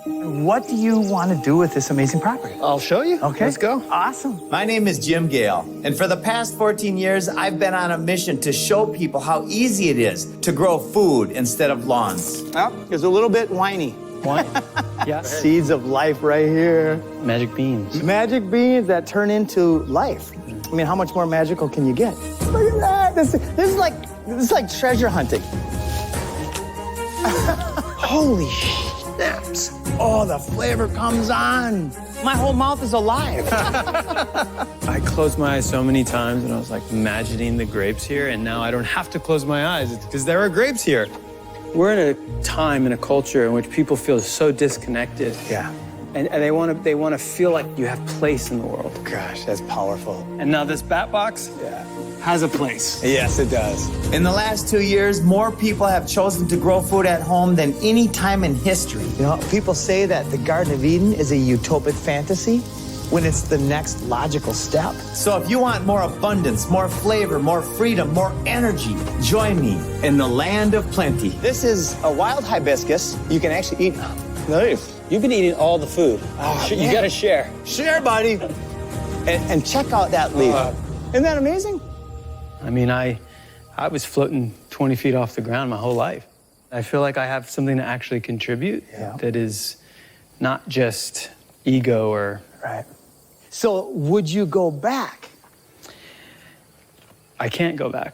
What do you want to do with this amazing property? I'll show you. Okay. Let's go. Awesome. My name is Jim Gale, and for the past 14 years, I've been on a mission to show people how easy it is to grow food instead of lawns. Well, it's a little bit whiny. What? Yeah. Seeds of life right here. Magic beans. Magic beans that turn into life. I mean, how much more magical can you get? Look at that. This is like treasure hunting. Holy snaps. Oh, the flavor comes on. My whole mouth is alive. I closed my eyes so many times and I was like imagining the grapes here, and now I don't have to close my eyes because there are grapes here. We're in a time in a culture in which people feel so disconnected. Yeah. And they want to feel like you have place in the world. Gosh, that's powerful. And now this bat box has a place. Yes, it does. In the last 2 years, more people have chosen to grow food at home than any time in history. You know, people say that the Garden of Eden is a utopic fantasy when it's the next logical step. So if you want more abundance, more flavor, more freedom, more energy, join me in the land of plenty. This is a wild hibiscus. You can actually eat. Nice. You've been eating all the food. You got to share. Share, buddy. And check out that leaf. Isn't that amazing? I mean, I was floating 20 feet off the ground my whole life. I feel like I have something to actually contribute that is not just ego or... Right. So would you go back? I can't go back.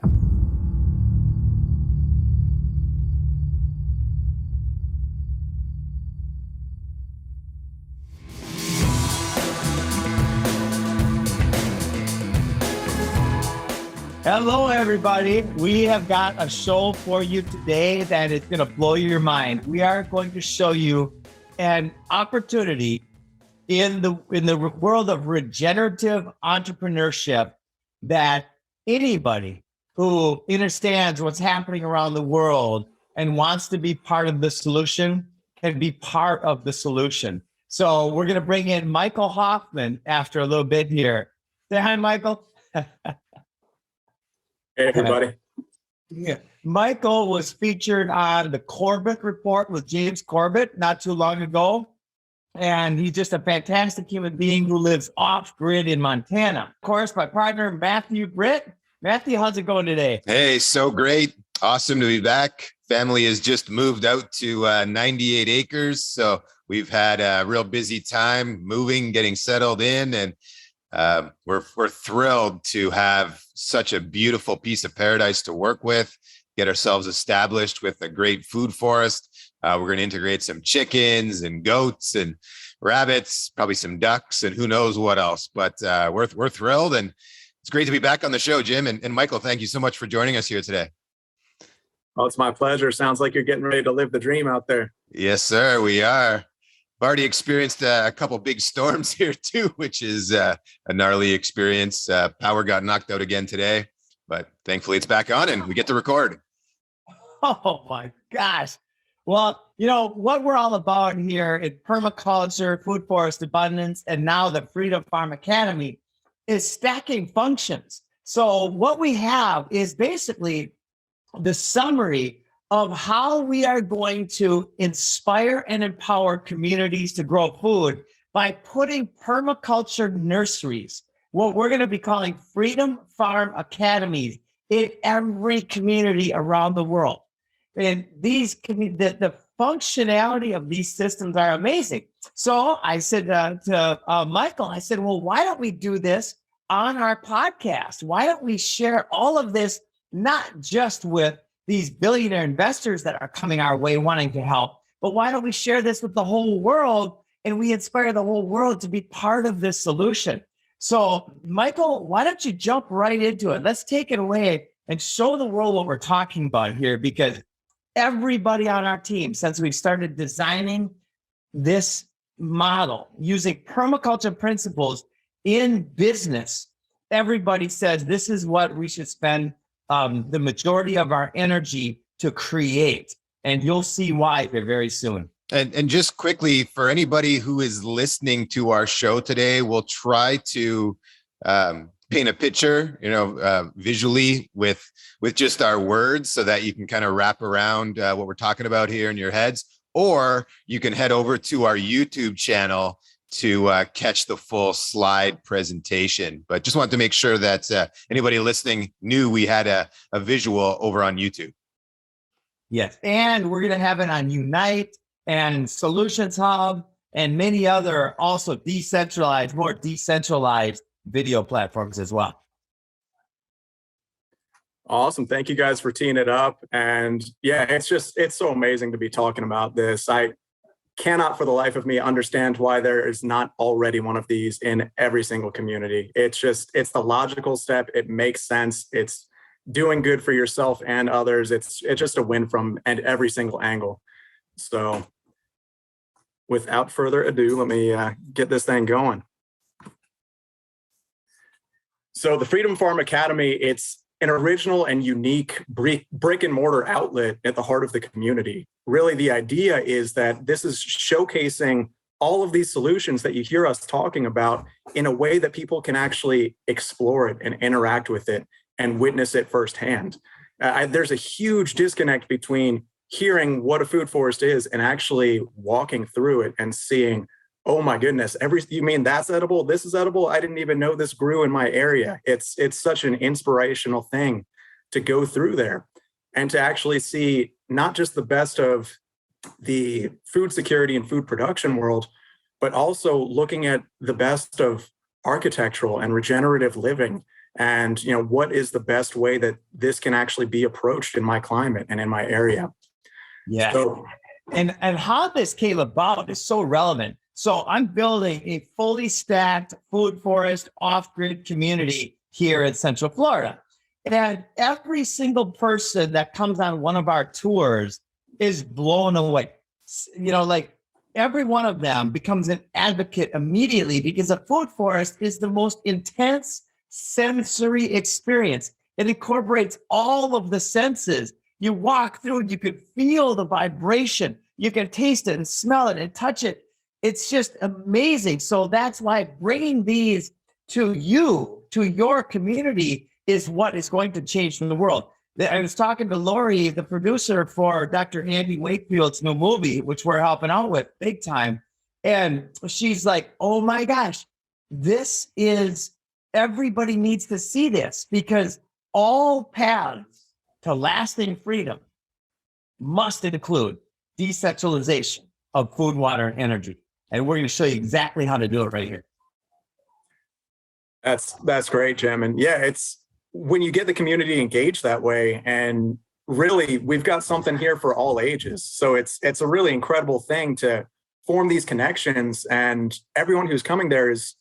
Hello, everybody. We have got a show for you today that is going to blow your mind. We are going to show you an opportunity in the world of regenerative entrepreneurship that anybody who understands what's happening around the world and wants to be part of the solution can be part of the solution. So we're going to bring in Michael Hoffman after a little bit here. Say hi, Michael. Hey, everybody. Yeah. Michael was featured on the Corbett Report with James Corbett not too long ago. And he's just a fantastic human being who lives off-grid in Montana. Of course, my partner, Matthew Britt. Matthew, how's it going today? Hey, so great. Awesome to be back. Family has just moved out to 98 acres. So we've had a real busy time moving, getting settled in, and we're thrilled to have such a beautiful piece of paradise to work with, get ourselves established with a great food forest. We're going to integrate some chickens and goats and rabbits, probably some ducks and who knows what else. But we're thrilled, and it's great to be back on the show, Jim. And Michael, thank you so much for joining us here today. Well, it's my pleasure. Sounds like you're getting ready to live the dream out there. Yes, sir, we are. I've already experienced a couple big storms here too, which is a gnarly experience. Power got knocked out again today, but thankfully it's back on and we get to record. Oh my gosh. Well, you know what we're all about here in permaculture, food forest abundance, and now the Freedom Farm Academy is stacking functions. So what we have is basically the summary of how we are going to inspire and empower communities to grow food by putting permaculture nurseries, what we're going to be calling Freedom Farm Academies, in every community around the world. And the functionality of these systems are amazing. So I said to Michael, I said, well, why don't we do this on our podcast? Why don't we share all of this, not just with these billionaire investors that are coming our way wanting to help, but why don't we share this with the whole world and we inspire the whole world to be part of this solution? So Michael, why don't you jump right into it? Let's take it away and show the world what we're talking about here, because everybody on our team, since we started designing this model using permaculture principles in business, everybody says this is what we should spend the majority of our energy to create. And you'll see why very soon. And just quickly, for anybody who is listening to our show today, we'll try to paint a picture, visually with just our words so that you can kind of wrap around what we're talking about here in your heads. or you can head over to our YouTube channel to catch the full slide presentation. But just wanted to make sure that anybody listening knew we had a visual over on YouTube. Yes. And we're going to have it on Unite and Solutions Hub and many other also more decentralized video platforms as well. Awesome. Thank you guys for teeing it up. And yeah, it's so amazing to be talking about this. I cannot for the life of me understand why there is not already one of these in every single community. It's the logical step. It makes sense. It's doing good for yourself and others. It's just a win from every single angle. So without further ado, let me get this thing going. So the Freedom Farm Academy, it's an original and unique brick and mortar outlet at the heart of the community. Really, the idea is that this is showcasing all of these solutions that you hear us talking about in a way that people can actually explore it and interact with it and witness it firsthand. There's a huge disconnect between hearing what a food forest is and actually walking through it and seeing, oh my goodness, you mean that's edible? This is edible? I didn't even know this grew in my area. It's such an inspirational thing to go through there and to actually see not just the best of the food security and food production world, but also looking at the best of architectural and regenerative living. And, what is the best way that this can actually be approached in my climate and in my area? Yeah. So, and how this came about is so relevant. So I'm building a fully stacked food forest off-grid community here in Central Florida. And every single person that comes on one of our tours is blown away. Like every one of them becomes an advocate immediately because a food forest is the most intense sensory experience. It incorporates all of the senses. You walk through and you can feel the vibration. You can taste it and smell it and touch it. It's just amazing. So that's why bringing these to your community, is what is going to change the world. I was talking to Lori, the producer for Dr. Andy Wakefield's new movie, which we're helping out with big time. And she's like, oh my gosh, everybody needs to see this, because all paths to lasting freedom must include decentralization of food, water, and energy. And we're going to show you exactly how to do it right here. That's great, Jim. And yeah, it's when you get the community engaged that way, and really we've got something here for all ages. So it's a really incredible thing to form these connections, and everyone who's coming there is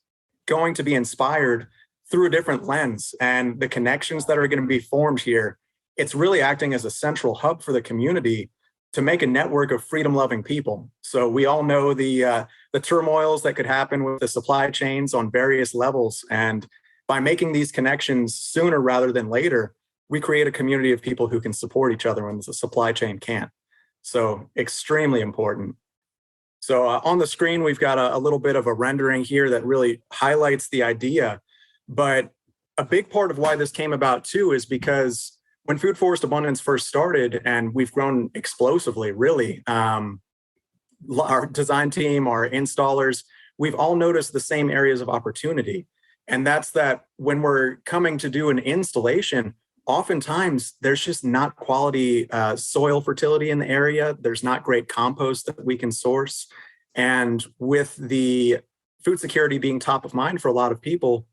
going to be inspired through a different lens, and the connections that are going to be formed here, it's really acting as a central hub for the community to make a network of freedom-loving people. So we all know the turmoils that could happen with the supply chains on various levels. And by making these connections sooner rather than later, we create a community of people who can support each other when the supply chain can't. So extremely important. So on the screen, we've got a little bit of a rendering here that really highlights the idea. But a big part of why this came about too is because when Food Forest Abundance first started, and we've grown explosively, really, our design team, our installers, we've all noticed the same areas of opportunity. And that's that when we're coming to do an installation, oftentimes there's just not quality soil fertility in the area. There's not great compost that we can source. And with the food security being top of mind for a lot of people,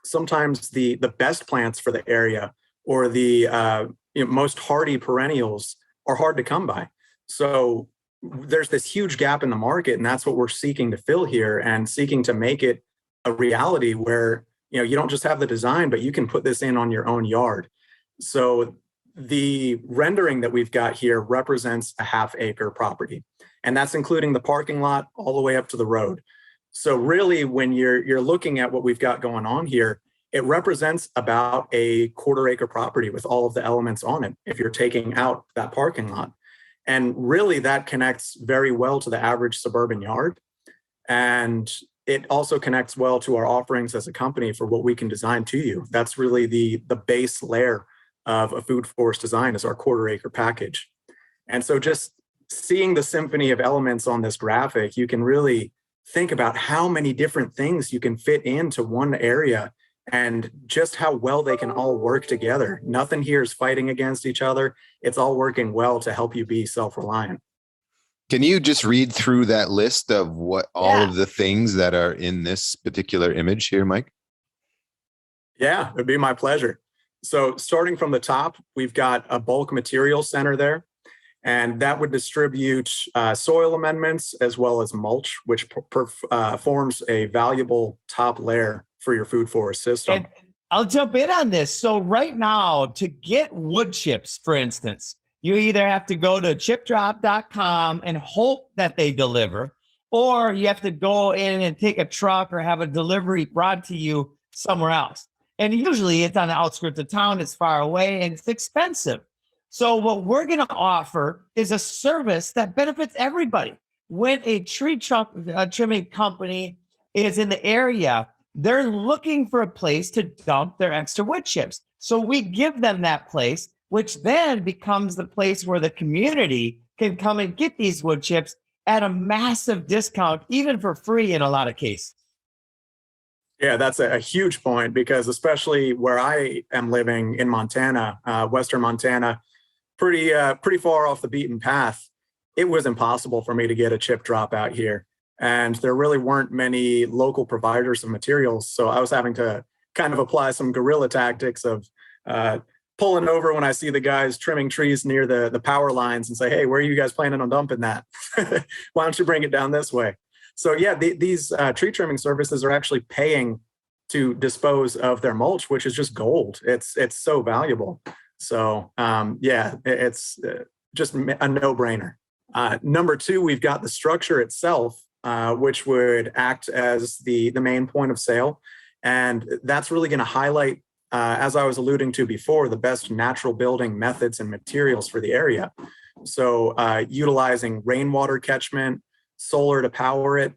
sometimes the best plants for the area or the most hardy perennials are hard to come by. So there's this huge gap in the market, and that's what we're seeking to fill here, and seeking to make it a reality where you don't just have the design, but you can put this in on your own yard. So the rendering that we've got here represents a half-acre property, and that's including the parking lot all the way up to the road. So really, when you're looking at what we've got going on here, it represents about a quarter-acre property with all of the elements on it if you're taking out that parking lot. And really, that connects very well to the average suburban yard. And it also connects well to our offerings as a company for what we can design to you. That's really the base layer of a food forest design, is our quarter-acre package. And so just seeing the symphony of elements on this graphic, you can really think about how many different things you can fit into one area and just how well they can all work together. Nothing here is fighting against each other. It's all working well to help you be self-reliant. Can you just read through that list of what all of the things that are in this particular image here, Mike? Yeah, it'd be my pleasure. So starting from the top, we've got a bulk material center there, and that would distribute soil amendments as well as mulch, which forms a valuable top layer for your food forest system. And I'll jump in on this. So right now, to get wood chips, for instance, you either have to go to chipdrop.com and hope that they deliver, or you have to go in and take a truck or have a delivery brought to you somewhere else. And usually it's on the outskirts of town, it's far away, and it's expensive. So what we're going to offer is a service that benefits everybody. When a tree trimming company is in the area, they're looking for a place to dump their extra wood chips. So we give them that place, which then becomes the place where the community can come and get these wood chips at a massive discount, even for free in a lot of cases. Yeah, that's a huge point, because especially where I am living in Montana, Western Montana, pretty far off the beaten path, it was impossible for me to get a chip drop out here. And there really weren't many local providers of materials. So I was having to kind of apply some guerrilla tactics of pulling over when I see the guys trimming trees near the power lines and say, hey, where are you guys planning on dumping that? Why don't you bring it down this way? So yeah, these tree trimming services are actually paying to dispose of their mulch, which is just gold. It's so valuable. So yeah, it's just a no-brainer. Number two, we've got the structure itself, which would act as the main point of sale. And that's really going to highlight, as I was alluding to before, the best natural building methods and materials for the area. So utilizing rainwater catchment, solar to power it,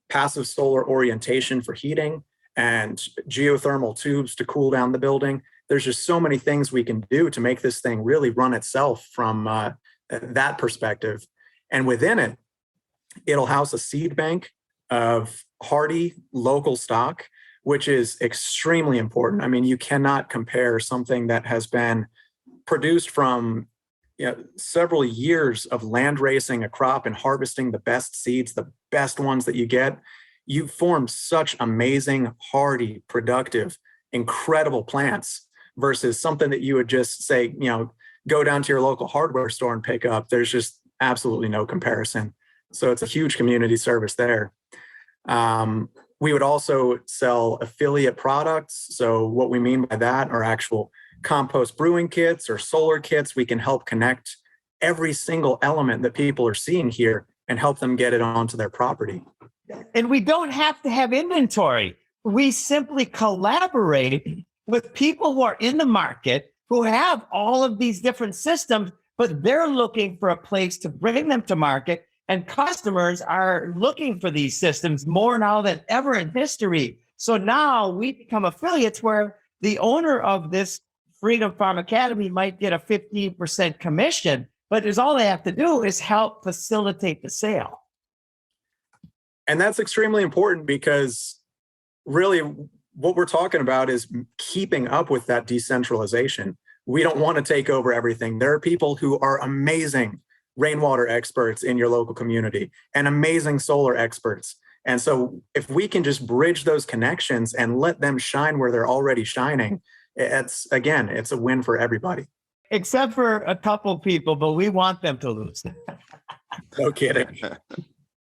passive solar orientation for heating, and geothermal tubes to cool down the building. There's just so many things we can do to make this thing really run itself from that perspective. And within it, it'll house a seed bank of hardy local stock, which is extremely important. I mean, you cannot compare something that has been produced from several years of land racing a crop and harvesting the best seeds, the best ones that you get. You form such amazing, hardy, productive, incredible plants versus something that you would just say, go down to your local hardware store and pick up. There's just absolutely no comparison. So it's a huge community service there. We would also sell affiliate products. So what we mean by that are actual compost brewing kits or solar kits. We can help connect every single element that people are seeing here and help them get it onto their property. And we don't have to have inventory. We simply collaborate with people who are in the market who have all of these different systems, but they're looking for a place to bring them to market. And customers are looking for these systems more now than ever in history. So now we become affiliates where the owner of this Freedom Farm Academy might get a 15% commission, but all they have to do is help facilitate the sale. And that's extremely important, because really what we're talking about is keeping up with that decentralization. We don't want to take over everything. There are people who are amazing rainwater experts in your local community and amazing solar experts. And so if we can just bridge those connections and let them shine where they're already shining, it's a win for everybody. Except for a couple people, but we want them to lose. No kidding.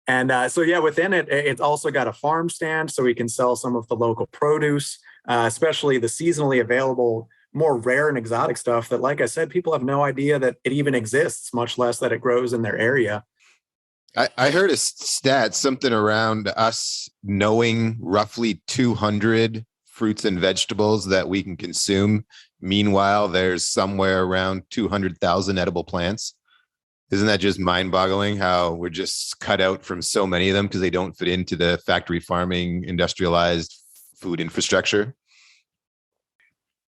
And so, yeah, within it, it's also got a farm stand so we can sell some of the local produce, especially the seasonally available, more rare and exotic stuff that, like I said, people have no idea that it even exists, much less that it grows in their area. I heard a stat, something around us knowing roughly 200 fruits and vegetables that we can consume. Meanwhile, there's somewhere around 200,000 edible plants. Isn't that just mind-boggling how we're just cut out from so many of them because they don't fit into the factory farming, industrialized food infrastructure?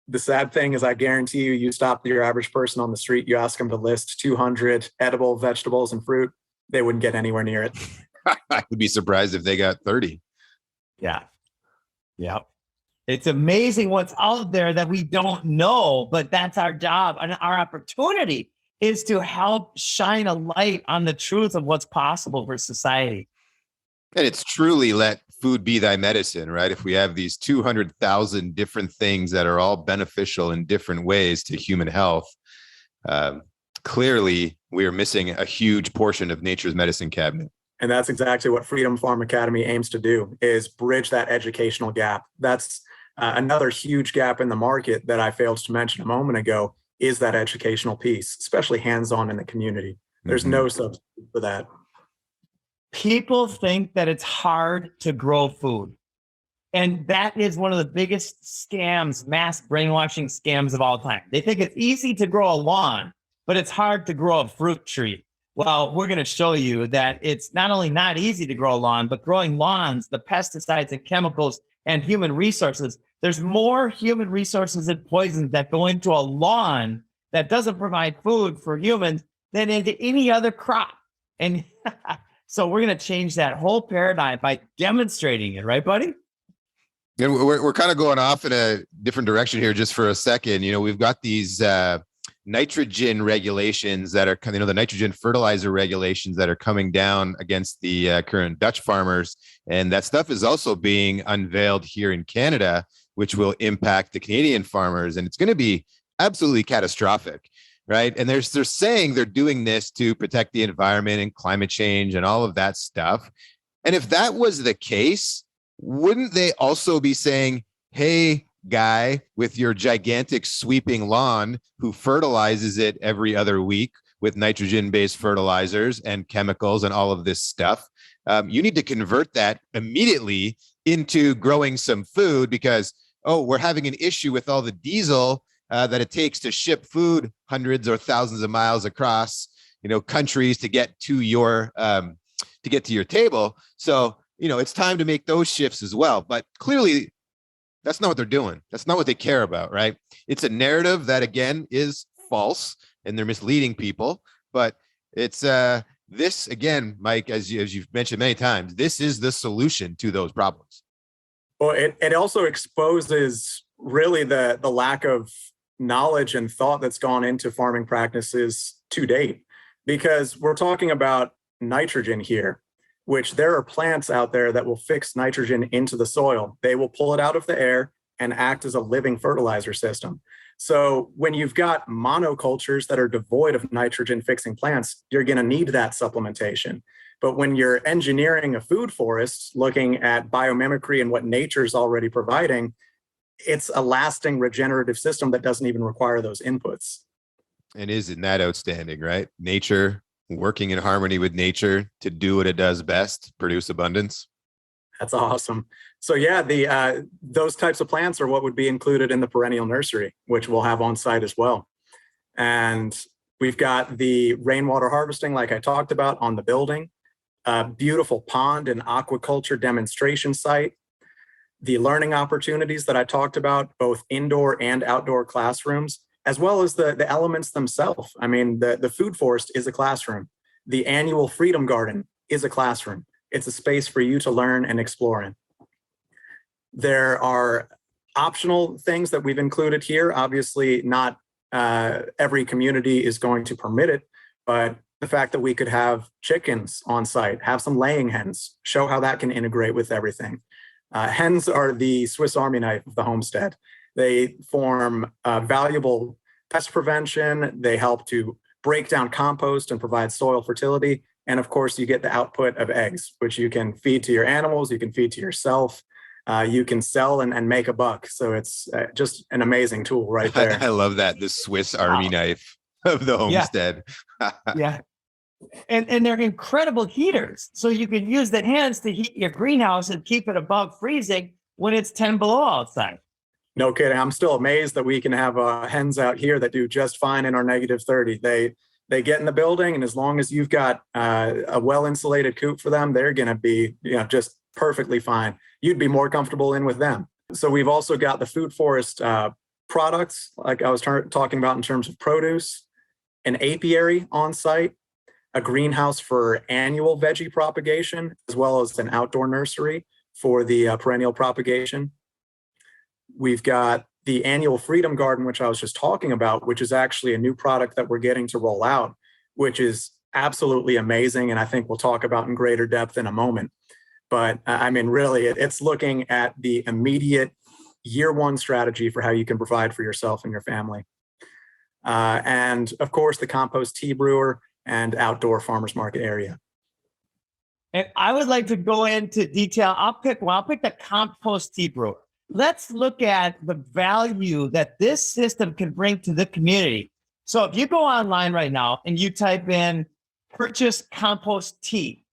The sad thing is, I guarantee you, you stop your average person on the street, you ask them to list 200 edible vegetables and fruit, they wouldn't get anywhere near it. I would be surprised if they got 30. Yeah. Yeah. It's amazing what's out there that we don't know, but that's our job. And our opportunity is to help shine a light on the truth of what's possible for society. And it's truly let food be thy medicine, right? If we have these 200,000 different things that are all beneficial in different ways to human health, clearly we are missing a huge portion of nature's medicine cabinet. And that's exactly what Freedom Farm Academy aims to do, is bridge that educational gap. That's another huge gap in the market that I failed to mention a moment ago, is that educational piece, especially hands-on in the community. There's no substitute for that. People think that it's hard to grow food. And that is one of the biggest scams, mass brainwashing scams of all time. They think it's easy to grow a lawn, but it's hard to grow a fruit tree. Well, we're going to show you that it's not only not easy to grow a lawn, but growing lawns, the pesticides and chemicals and human resources, there's more human resources and poisons that go into a lawn that doesn't provide food for humans than into any other crop. And so we're going to change that whole paradigm by demonstrating it, right, buddy? And we're kind of going off in a different direction here just for a second. You know, we've got these nitrogen regulations that are, the nitrogen fertilizer regulations that are coming down against the current Dutch farmers. And that stuff is also being unveiled here in Canada, which will impact the Canadian farmers. And it's going to be absolutely catastrophic, right? And they're saying they're doing this to protect the environment and climate change and all of that stuff. And if that was the case, wouldn't they also be saying, hey, guy with your gigantic sweeping lawn who fertilizes it every other week with nitrogen-based fertilizers and chemicals and all of this stuff, you need to convert that immediately into growing some food because, we're having an issue with all the diesel that it takes to ship food hundreds or thousands of miles across, countries to get to your table. So, it's time to make those shifts as well. But clearly, that's not what they're doing. That's not what they care about, right? It's a narrative that, again, is false and they're misleading people. But it's this, again, Mike, as you've mentioned many times, this is the solution to those problems. Well, it also exposes really the lack of knowledge and thought that's gone into farming practices to date, because we're talking about nitrogen here, which there are plants out there that will fix nitrogen into the soil. They will pull it out of the air and act as a living fertilizer system. So when you've got monocultures that are devoid of nitrogen fixing plants, you're going to need that supplementation. But when you're engineering a food forest, looking at biomimicry and what nature's already providing, it's a lasting regenerative system that doesn't even require those inputs. And isn't that outstanding, right? Nature working in harmony with nature to do what it does best, produce abundance. That's awesome. So yeah, those types of plants are what would be included in the perennial nursery, which we'll have on site as well. And we've got the rainwater harvesting, like I talked about, on the building, a beautiful pond and aquaculture demonstration site, the learning opportunities that I talked about, both indoor and outdoor classrooms, as well as the elements themselves. I mean, the food forest is a classroom. The annual Freedom Garden is a classroom. It's a space for you to learn and explore in. There are optional things that we've included here. Obviously, not every community is going to permit it, but the fact that we could have chickens on site, have some laying hens, show how that can integrate with everything. Hens are the Swiss Army knife of the homestead. They form valuable pest prevention. They help to break down compost and provide soil fertility. And of course, you get the output of eggs, which you can feed to your animals, you can feed to yourself, you can sell and make a buck. So it's just an amazing tool right there. I love that, the Swiss Army knife of the homestead. Yeah. And they're incredible heaters. So you can use the hens to heat your greenhouse and keep it above freezing when it's 10 below outside. No kidding. I'm still amazed that we can have hens out here that do just fine in our -30. They get in the building, and as long as you've got a well-insulated coop for them, they're going to be just perfectly fine. You'd be more comfortable in with them. So we've also got the food forest products, like I was talking about in terms of produce, an apiary on site, a greenhouse for annual veggie propagation, as well as an outdoor nursery for the perennial propagation. We've got the annual Freedom Garden, which I was just talking about, which is actually a new product that we're getting to roll out, which is absolutely amazing. And I think we'll talk about in greater depth in a moment. But I mean, really, it's looking at the immediate year one strategy for how you can provide for yourself and your family. And of course, the compost tea brewer and outdoor farmers market area. And I would like to go into detail. I'll pick the compost tea brewer. Let's look at the value that this system can bring to the community. So if you go online right now and you type in purchase compost tea,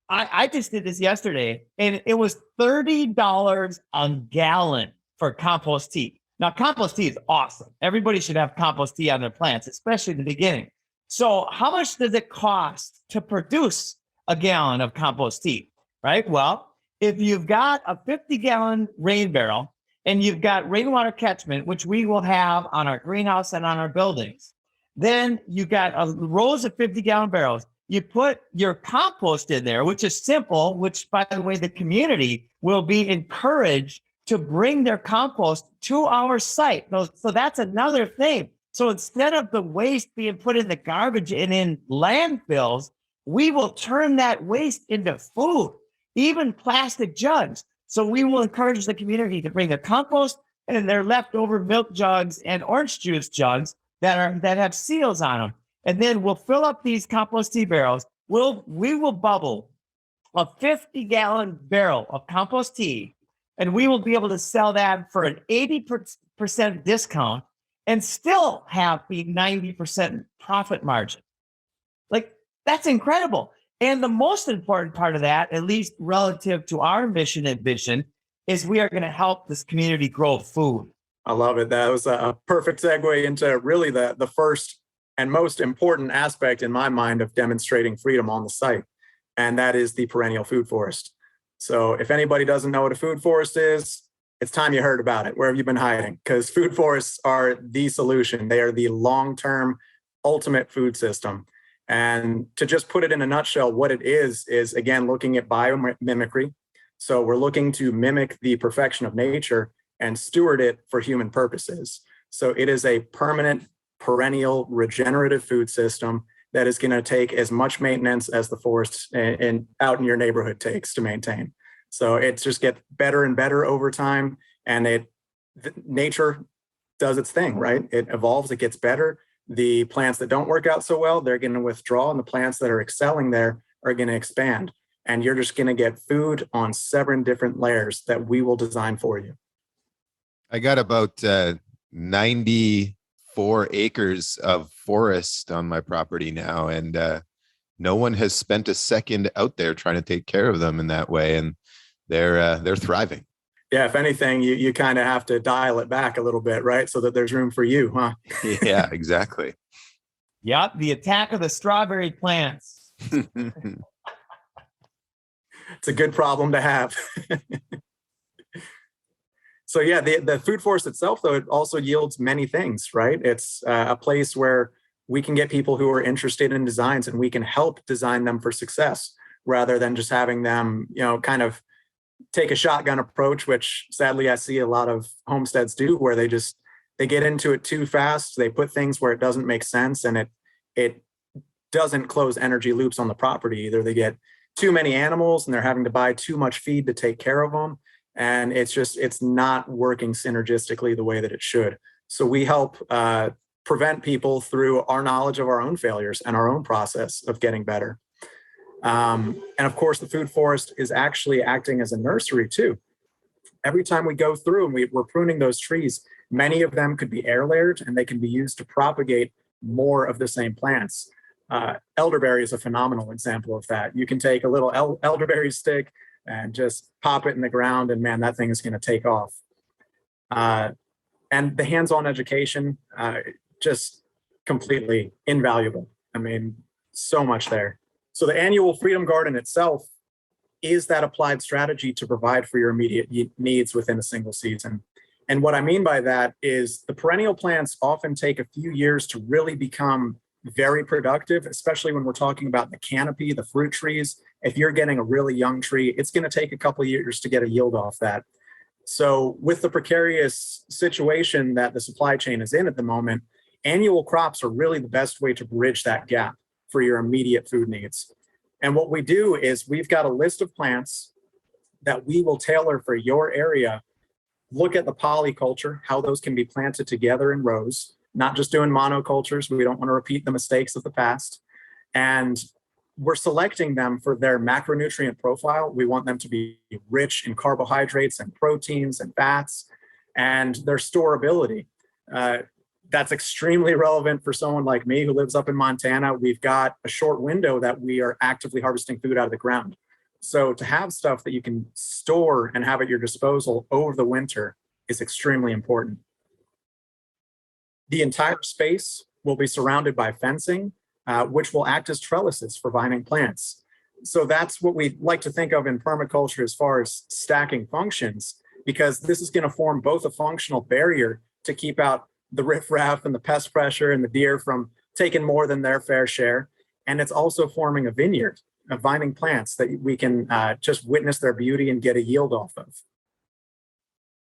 I just did this yesterday, and it was $30 a gallon for compost tea. Now, compost tea is awesome. Everybody should have compost tea on their plants, especially in the beginning. So how much does it cost to produce a gallon of compost tea, right? Well, if you've got a 50-gallon rain barrel and you've got rainwater catchment, which we will have on our greenhouse and on our buildings, then you got rows of 50-gallon barrels. You put your compost in there, which is simple, which, by the way, the community will be encouraged to bring their compost to our site. So that's another thing. So instead of the waste being put in the garbage and in landfills, we will turn that waste into food, even plastic jugs. So we will encourage the community to bring a compost and their leftover milk jugs and orange juice jugs that have seals on them. And then we'll fill up these compost tea barrels. We will bubble a 50-gallon barrel of compost tea, and we will be able to sell that for an 80% discount and still have the 90% profit margin. Like, that's incredible. And the most important part of that, at least relative to our mission and vision, is we are going to help this community grow food. I love it. That was a perfect segue into really the first and most important aspect in my mind of demonstrating freedom on the site, and that is the perennial food forest. So if anybody doesn't know what a food forest is, it's time you heard about it. Where have you been hiding? Because food forests are the solution. They are the long-term ultimate food system. And to just put it in a nutshell, what it is again, looking at biomimicry. So we're looking to mimic the perfection of nature and steward it for human purposes. So it is a permanent, perennial, regenerative food system that is going to take as much maintenance as the forest and out in your neighborhood takes to maintain. So it just gets better and better over time, and nature does its thing, right? It evolves, it gets better. The plants that don't work out so well, they're going to withdraw, and the plants that are excelling there are going to expand. And you're just going to get food on 7 different layers that we will design for you. I got about 94 acres of forest on my property now, and no one has spent a second out there trying to take care of them in that way, and they're thriving. Yeah, if anything, you kind of have to dial it back a little bit, right? So that there's room for you, huh? Yeah, exactly. Yep, the attack of the strawberry plants. It's a good problem to have. So yeah, the food forest itself, though, it also yields many things, right? It's a place where we can get people who are interested in designs, and we can help design them for success rather than just having them, kind of take a shotgun approach, which sadly I see a lot of homesteads do, where they get into it too fast. They put things where it doesn't make sense, and it doesn't close energy loops on the property either. They get too many animals and they're having to buy too much feed to take care of them. And it's not working synergistically the way that it should. So we help prevent people through our knowledge of our own failures and our own process of getting better. And of course, the food forest is actually acting as a nursery too. Every time we go through and we're pruning those trees, many of them could be air layered, and they can be used to propagate more of the same plants. Elderberry is a phenomenal example of that. You can take a little elderberry stick and just pop it in the ground, and man, that thing is going to take off. And the hands-on education, just completely invaluable. I mean, so much there. So the annual Freedom Garden itself is that applied strategy to provide for your immediate needs within a single season. And what I mean by that is the perennial plants often take a few years to really become very productive, especially when we're talking about the canopy, the fruit trees. If you're getting a really young tree, it's going to take a couple of years to get a yield off that. So with the precarious situation that the supply chain is in at the moment, annual crops are really the best way to bridge that gap for your immediate food needs. And what we do is we've got a list of plants that we will tailor for your area. Look at the polyculture, how those can be planted together in rows, not just doing monocultures. We don't want to repeat the mistakes of the past. And we're selecting them for their macronutrient profile. We want them to be rich in carbohydrates and proteins and fats, and their storability. That's extremely relevant for someone like me who lives up in Montana. We've got a short window that we are actively harvesting food out of the ground. So to have stuff that you can store and have at your disposal over the winter is extremely important. The entire space will be surrounded by fencing, which will act as trellises for vining plants. So that's what we like to think of in permaculture as far as stacking functions, because this is going to form both a functional barrier to keep out the riffraff and the pest pressure and the deer from taking more than their fair share. And it's also forming a vineyard of vining plants that we can just witness their beauty and get a yield off of.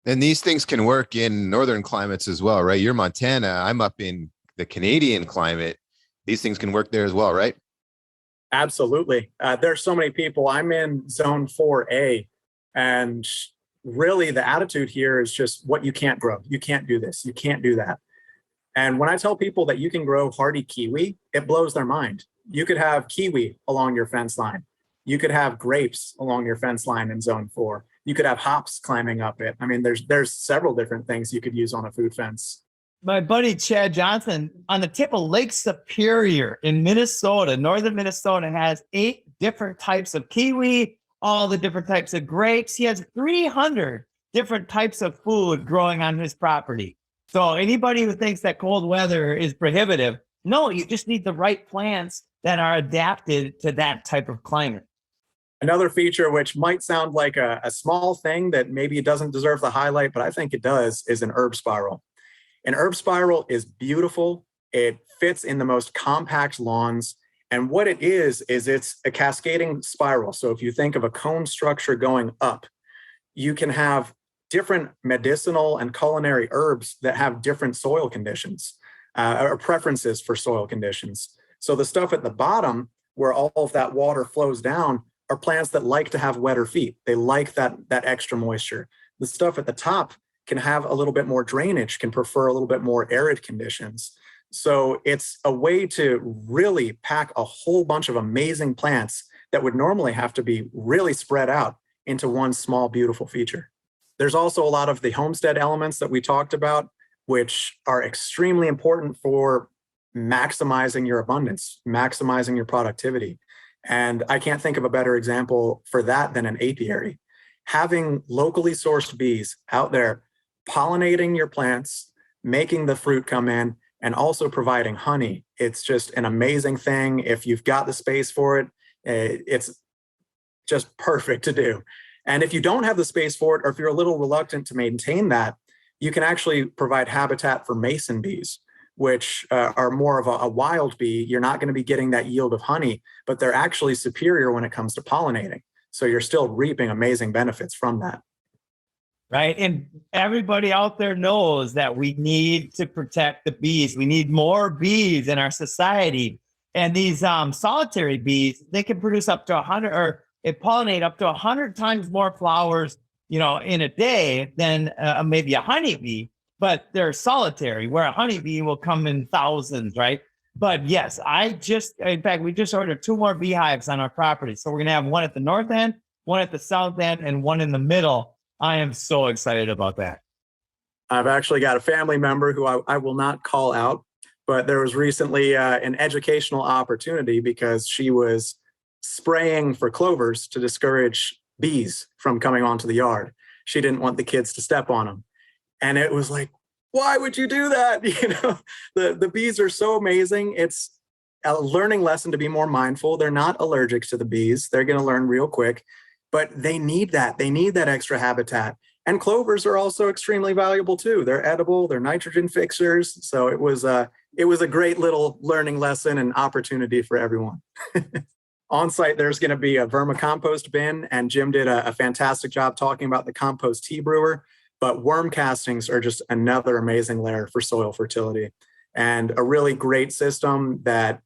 And these things can work in northern climates as well, right? You're Montana. I'm up in the Canadian climate. These things can work there as well, right? Absolutely. There's so many people. I'm in zone 4A, and really the attitude here is just what you can't grow. You can't do this. You can't do that. And when I tell people that you can grow hardy kiwi, it blows their mind. You could have kiwi along your fence line. You could have grapes along your fence line in zone 4. You could have hops climbing up it. I mean, there's several different things you could use on a food fence. My buddy Chad Johnson on the tip of Lake Superior in Minnesota, northern Minnesota, has 8 different types of kiwi, all the different types of grapes. He has 300 different types of food growing on his property. So anybody who thinks that cold weather is prohibitive, no, you just need the right plants that are adapted to that type of climate. Another feature, which might sound like a small thing that maybe it doesn't deserve the highlight, but I think it does, is an herb spiral. An herb spiral is beautiful. It fits in the most compact lawns. And what it is it's a cascading spiral. So if you think of a cone structure going up, you can have different medicinal and culinary herbs that have different soil conditions or preferences for soil conditions. So the stuff at the bottom, where all of that water flows down, are plants that like to have wetter feet. They like that extra moisture. The stuff at the top can have a little bit more drainage, can prefer a little bit more arid conditions. So it's a way to really pack a whole bunch of amazing plants that would normally have to be really spread out into one small, beautiful feature. There's also a lot of the homestead elements that we talked about, which are extremely important for maximizing your abundance, maximizing your productivity. And I can't think of a better example for that than an apiary. Having locally sourced bees out there pollinating your plants, making the fruit come in, and also providing honey. It's just an amazing thing. If you've got the space for it, it's just perfect to do. And if you don't have the space for it, or if you're a little reluctant to maintain that, you can actually provide habitat for mason bees, which are more of a wild bee. You're not going to be getting that yield of honey, but they're actually superior when it comes to pollinating. So you're still reaping amazing benefits from that. Right. And everybody out there knows that we need to protect the bees. We need more bees in our society. And these solitary bees, they can produce up to 100 or pollinate up to 100 times more flowers, in a day than maybe a honeybee, but they're solitary, where a honeybee will come in thousands, right? But yes, in fact, we just ordered 2 more beehives on our property. So we're going to have one at the north end, one at the south end, and one in the middle. I am so excited about that. I've actually got a family member who I will not call out, but there was recently an educational opportunity because she was spraying for clovers to discourage bees from coming onto the yard. She didn't want the kids to step on them. And it was like, why would you do that? The bees are so amazing. It's a learning lesson to be more mindful. They're not allergic to the bees. They're going to learn real quick. But they need that. They need that extra habitat. And clovers are also extremely valuable too. They're edible, they're nitrogen fixers. So it was a great little learning lesson and opportunity for everyone. On site, there's going to be a vermicompost bin, and Jim did a fantastic job talking about the compost tea brewer. But worm castings are just another amazing layer for soil fertility, and a really great system that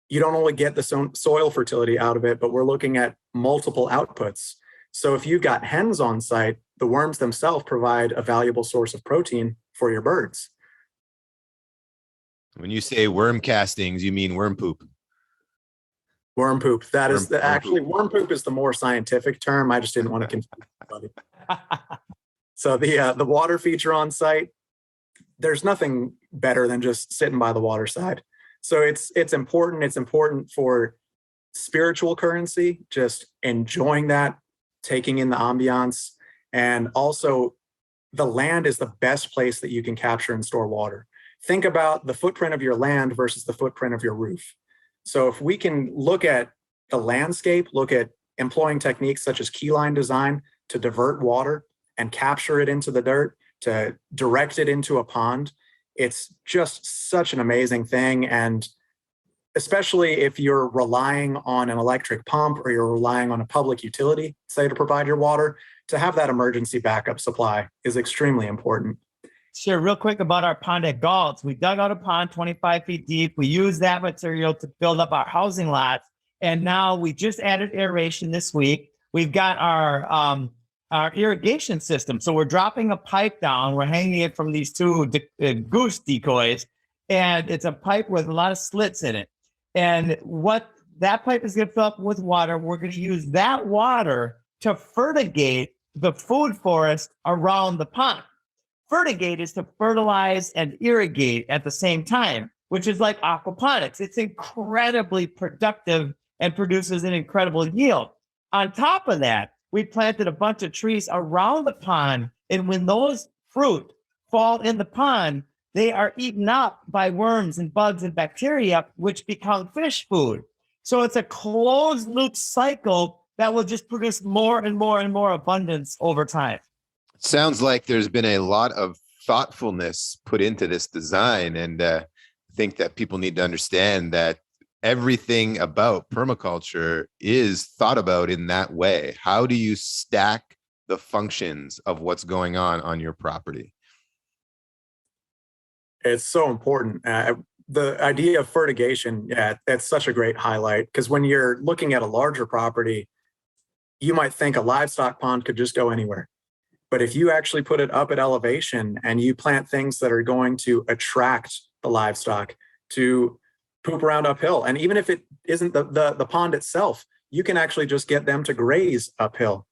you don't only get the soil fertility out of it, but we're looking at multiple outputs. So if you've got hens on site, the worms themselves provide a valuable source of protein for your birds. When you say worm castings, you mean worm poop? Worm poop. That is actually worm poop is the more scientific term. I just didn't want to confuse anybody. So the water feature on site, there's nothing better than just sitting by the water side. So it's important. It's important for spiritual currency, just enjoying that, taking in the ambiance, and also the land is the best place that you can capture and store water. Think about the footprint of your land versus the footprint of your roof. So if we can look at the landscape, look at employing techniques such as keyline design to divert water and capture it into the dirt, to direct it into a pond, it's just such an amazing thing. And especially if you're relying on an electric pump or you're relying on a public utility, say, to provide your water, to have that emergency backup supply is extremely important. Sure. Real quick about our pond at Galt's. We dug out a pond 25 feet deep. We used that material to build up our housing lots. And now we just added aeration this week. We've got our irrigation system. So we're dropping a pipe down. We're hanging it from these two goose decoys. And it's a pipe with a lot of slits in it. And what that pipe is going to fill up with water, we're going to use that water to fertigate the food forest around the pond. Fertigate is to fertilize and irrigate at the same time, which is like aquaponics. It's incredibly productive and produces an incredible yield. On top of that, we planted a bunch of trees around the pond. And when those fruit fall in the pond, they are eaten up by worms and bugs and bacteria, which become fish food. So it's a closed loop cycle that will just produce more and more and more abundance over time. Sounds like there's been a lot of thoughtfulness put into this design. And I think that people need to understand that everything about permaculture is thought about in that way. How do you stack the functions of what's going on your property? It's so important. The idea of fertigation, that's such a great highlight, because when you're looking at a larger property, you might think a livestock pond could just go anywhere. But if you actually put it up at elevation and you plant things that are going to attract the livestock to poop around uphill, and even if it isn't the pond itself, you can actually just get them to graze uphill.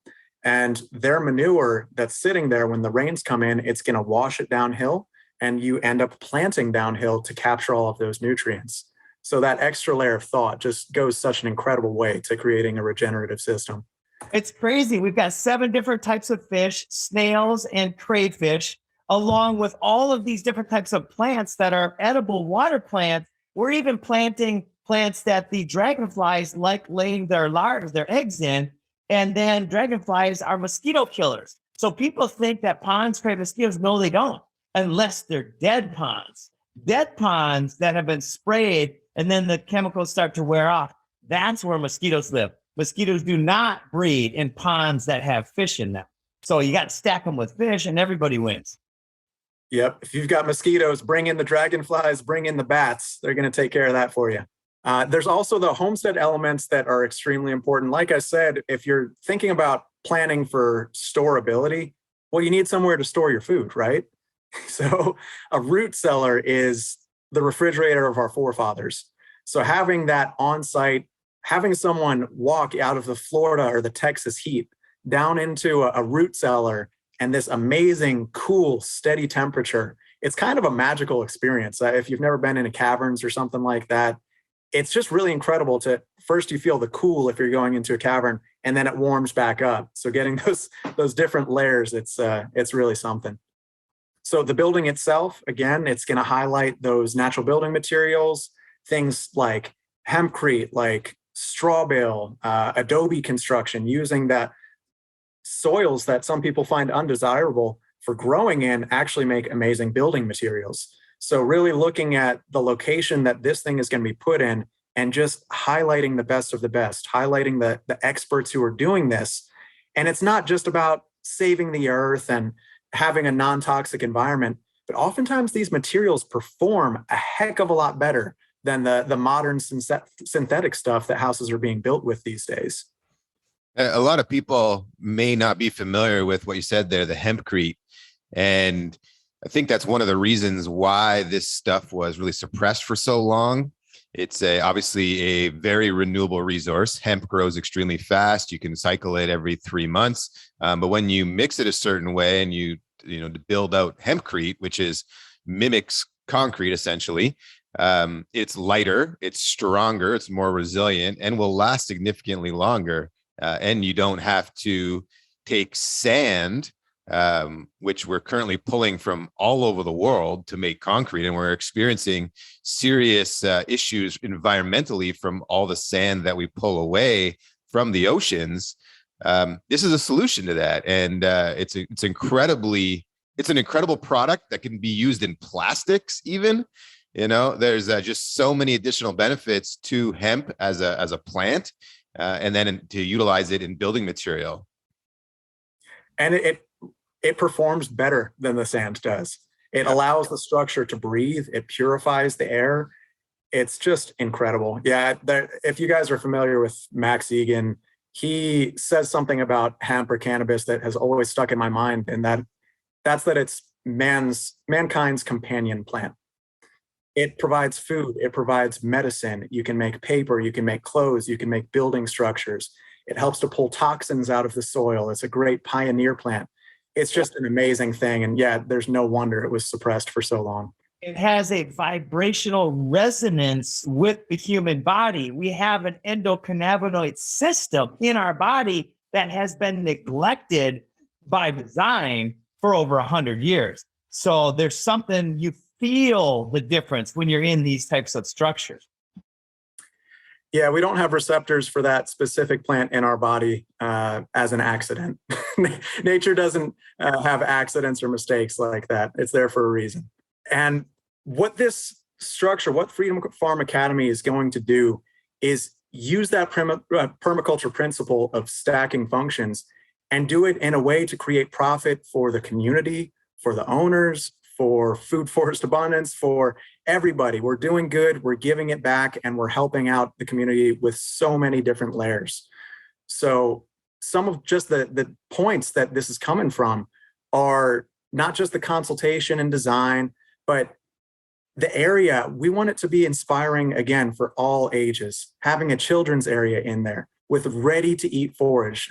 And their manure that's sitting there, when the rains come in, it's going to wash it downhill, and you end up planting downhill to capture all of those nutrients. So that extra layer of thought just goes such an incredible way to creating a regenerative system. It's crazy. We've got 7 different types of fish, snails and crayfish, along with all of these different types of plants that are edible water plants. We're even planting plants that the dragonflies like laying their larvae, their eggs in, and then dragonflies are mosquito killers. So people think that ponds create mosquitoes. No, they don't, unless they're dead ponds. Dead ponds that have been sprayed and then the chemicals start to wear off. That's where mosquitoes live. Mosquitoes do not breed in ponds that have fish in them. So you got to stack them with fish and everybody wins. Yep. If you've got mosquitoes, bring in the dragonflies, bring in the bats. They're going to take care of that for you. There's also the homestead elements that are extremely important. Like I said, if you're thinking about planning for storability, well, you need somewhere to store your food, right? So a root cellar is the refrigerator of our forefathers. So having that on site, having someone walk out of the Florida or the Texas heat down into a root cellar and this amazing, cool, steady temperature, it's kind of a magical experience. If you've never been in a caverns or something like that, it's just really incredible to, first you feel the cool if you're going into a cavern, and then it warms back up. So getting those different layers, it's really something. So the building itself, again, it's going to highlight those natural building materials, things like hempcrete, like straw bale, adobe construction, using that soils that some people find undesirable for growing in actually make amazing building materials. So really looking at the location that this thing is going to be put in and just highlighting the best of the best, highlighting the experts who are doing this. And it's not just about saving the earth and having a non-toxic environment, but oftentimes these materials perform a heck of a lot better than the modern synthetic stuff that houses are being built with these days. A lot of people may not be familiar with what you said there, the hempcrete. And I think that's one of the reasons why this stuff was really suppressed for so long. It's obviously a very renewable resource. Hemp grows extremely fast. You can cycle it every 3 months. But when you mix it a certain way and you build out hempcrete, which mimics concrete essentially, it's lighter, it's stronger, it's more resilient, and will last significantly longer. And you don't have to take sand, which we're currently pulling from all over the world to make concrete. And we're experiencing serious issues environmentally from all the sand that we pull away from the oceans. This is a solution to that. And it's an incredible product that can be used in plastics even. There's just so many additional benefits to hemp as a plant, and then to utilize it in building material. And it performs better than the sand does. It allows the structure to breathe. It purifies the air. It's just incredible. Yeah, if you guys are familiar with Max Egan, he says something about hemp or cannabis that has always stuck in my mind, and that's that it's mankind's companion plant. It provides food. It provides medicine. You can make paper. You can make clothes. You can make building structures. It helps to pull toxins out of the soil. It's a great pioneer plant. It's just an amazing thing. And yeah, there's no wonder it was suppressed for so long. It has a vibrational resonance with the human body. We have an endocannabinoid system in our body that has been neglected by design for over 100 years. So there's something you feel the difference when you're in these types of structures. Yeah, we don't have receptors for that specific plant in our body as an accident. Nature doesn't have accidents or mistakes like that. It's there for a reason. And what this structure, what Freedom Farm Academy is going to do is use that permaculture principle of stacking functions and do it in a way to create profit for the community, for the owners, for food forest abundance, for everybody. We're doing good, we're giving it back, and we're helping out the community with so many different layers. So some of just the points that this is coming from are not just the consultation and design, but the area. We want it to be inspiring, again, for all ages, having a children's area in there with ready-to-eat forage.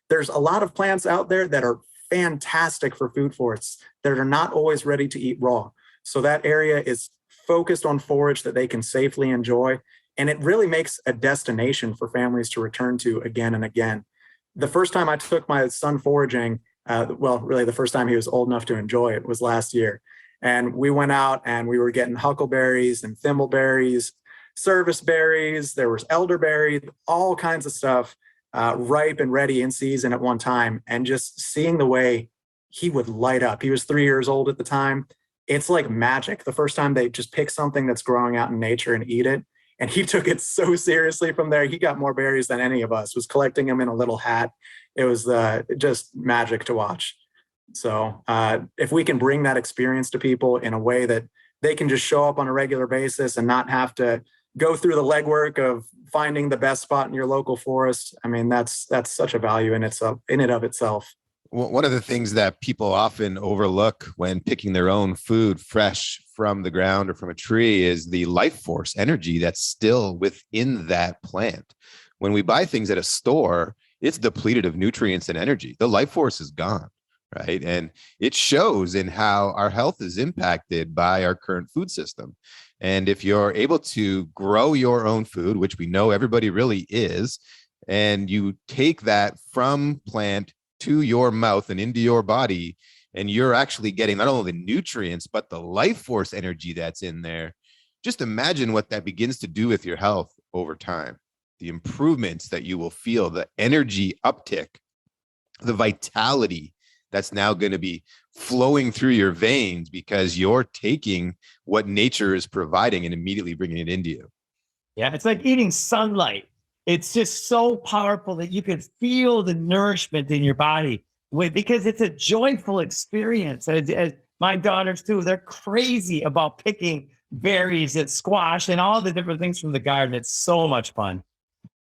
There's a lot of plants out there that are fantastic for food forests that are not always ready to eat raw. So that area is focused on forage that they can safely enjoy. And it really makes a destination for families to return to again and again. The first time I took my son foraging, really the first time he was old enough to enjoy it, was last year. And we went out and we were getting huckleberries and thimbleberries, service berries, there was elderberry, all kinds of stuff. Ripe and ready in season at one time, and just seeing the way he would light up. He was 3 years old at the time. It's like magic. The first time they just pick something that's growing out in nature and eat it. And he took it so seriously from there. He got more berries than any of us, was collecting them in a little hat. It was just magic to watch. So if we can bring that experience to people in a way that they can just show up on a regular basis and not have to go through the legwork of finding the best spot in your local forest. I mean, that's such a value in and of itself. One of the things that people often overlook when picking their own food fresh from the ground or from a tree is the life force energy that's still within that plant. When we buy things at a store, it's depleted of nutrients and energy. The life force is gone, right? And it shows in how our health is impacted by our current food system. And if you're able to grow your own food, which we know everybody really is, and you take that from plant to your mouth and into your body, and you're actually getting not only the nutrients, but the life force energy that's in there, just imagine what that begins to do with your health over time. The improvements that you will feel, the energy uptick the vitality that's now going to be flowing through your veins because you're taking what nature is providing and immediately bringing it into you. Yeah, it's like eating sunlight. It's just so powerful that you can feel the nourishment in your body because it's a joyful experience. As my daughters too, they're crazy about picking berries and squash and all the different things from the garden. It's so much fun.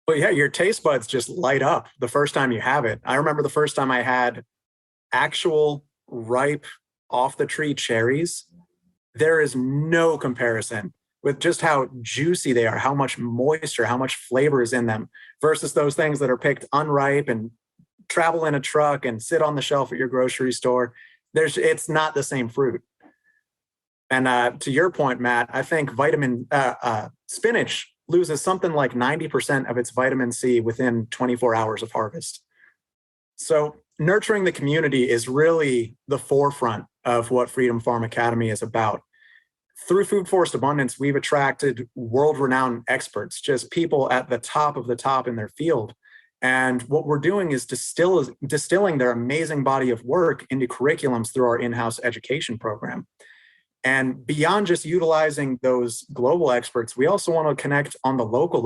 Well, yeah, your taste buds just light up the first time you have it. I remember the first time I had actual ripe off the tree cherries. There is no comparison with just how juicy they are, how much moisture, how much flavor is in them versus those things that are picked unripe and travel in a truck and sit on the shelf at your grocery store. It's not the same fruit. And to your point, Matt, I think spinach loses something like 90% of its vitamin C within 24 hours of harvest. So nurturing the community is really the forefront of what Freedom Farm Academy is about. Through Food Forest Abundance, we've attracted world-renowned experts, just people at the top of the top in their field. And what we're doing is distilling their amazing body of work into curriculums through our in-house education program. And beyond just utilizing those global experts, we also want to connect on the local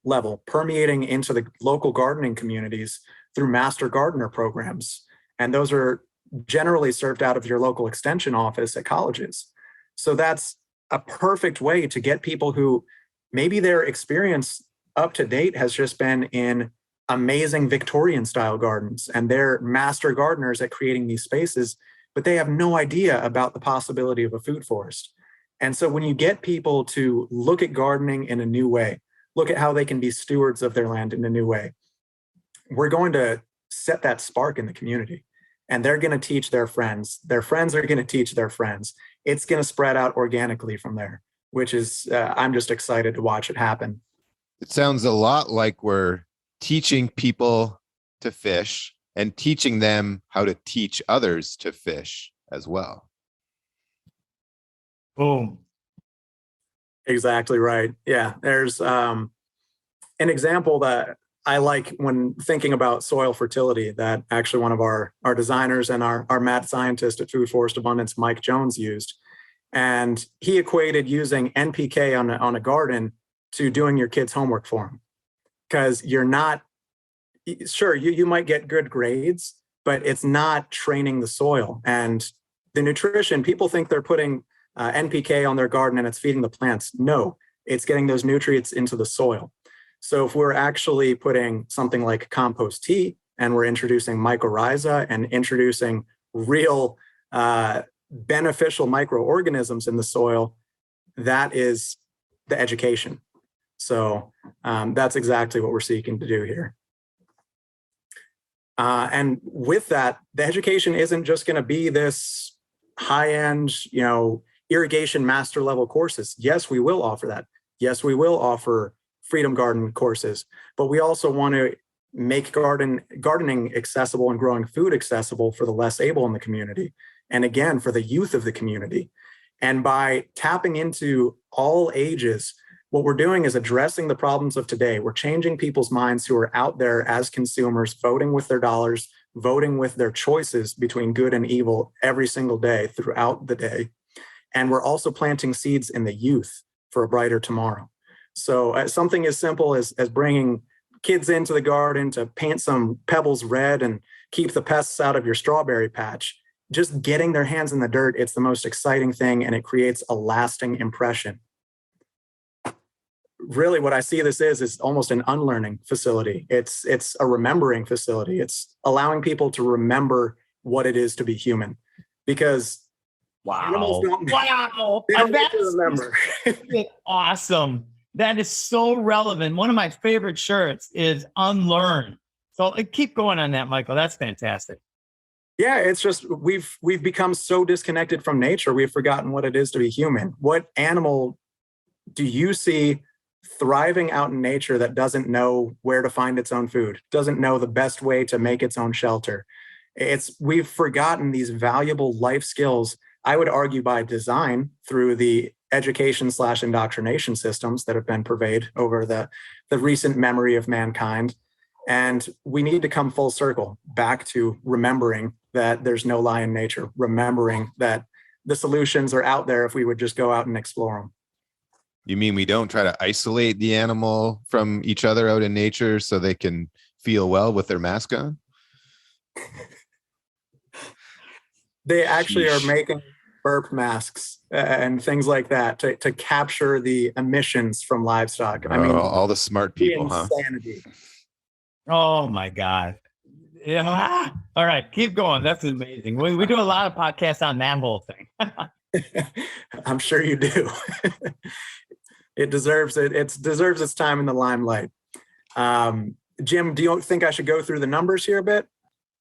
level, permeating into the local gardening communities through master gardener programs. And those are generally served out of your local extension office at colleges. So that's a perfect way to get people who maybe their experience up to date has just been in amazing Victorian style gardens, and they're master gardeners at creating these spaces, but they have no idea about the possibility of a food forest. And so when you get people to look at gardening in a new way, look at how they can be stewards of their land in a new way, we're going to set that spark in the community. And they're going to teach their friends. Their friends are going to teach their friends. It's going to spread out organically from there, which is, I'm just excited to watch it happen. It sounds a lot like we're teaching people to fish and teaching them how to teach others to fish as well. Boom. Exactly right. Yeah, there's an example that I like when thinking about soil fertility that actually one of our designers and our mad scientist at Food Forest Abundance, Mike Jones, used. And he equated using NPK on a garden to doing your kids' homework for them. Because you're not, sure, you might get good grades, but it's not training the soil. And the nutrition, people think they're putting NPK on their garden and it's feeding the plants. No, it's getting those nutrients into the soil. So if we're actually putting something like compost tea and we're introducing mycorrhiza and introducing real beneficial microorganisms in the soil, that is the education. So that's exactly what we're seeking to do here. And with that, the education isn't just going to be this high-end, irrigation master level courses. Yes, we will offer that. Yes, we will offer Freedom Garden courses, but we also want to make gardening accessible and growing food accessible for the less able in the community. And again, for the youth of the community. And by tapping into all ages, what we're doing is addressing the problems of today. We're changing people's minds who are out there as consumers, voting with their dollars, voting with their choices between good and evil every single day throughout the day. And we're also planting seeds in the youth for a brighter tomorrow. So something as simple as bringing kids into the garden to paint some pebbles red and keep the pests out of your strawberry patch, just getting their hands in the dirt, it's the most exciting thing, and it creates a lasting impression. Really what I see this is almost an unlearning facility. It's a remembering facility. It's allowing people to remember what it is to be human, because animals don't remember. Awesome. That is so relevant. One of my favorite shirts is unlearn. So keep going on that, Michael. That's fantastic. Yeah, it's just we've become so disconnected from nature. We've forgotten what it is to be human. What animal do you see thriving out in nature that doesn't know where to find its own food, doesn't know the best way to make its own shelter? We've forgotten these valuable life skills, I would argue by design, through the education/indoctrination systems that have been pervaded over the recent memory of mankind. And we need to come full circle back to remembering that there's no lie in nature, remembering that the solutions are out there if we would just go out and explore them. You mean we don't try to isolate the animal from each other out in nature so they can feel well with their mask on? They actually Sheesh. are making burp masks and things like that to capture the emissions from livestock. I mean, all the smart the people, huh? insanity. Oh my God. Yeah. All right. Keep going. That's amazing. We do a lot of podcasts on that whole thing. I'm sure you do. It deserves it. It deserves its time in the limelight. Jim, do you think I should go through the numbers here a bit?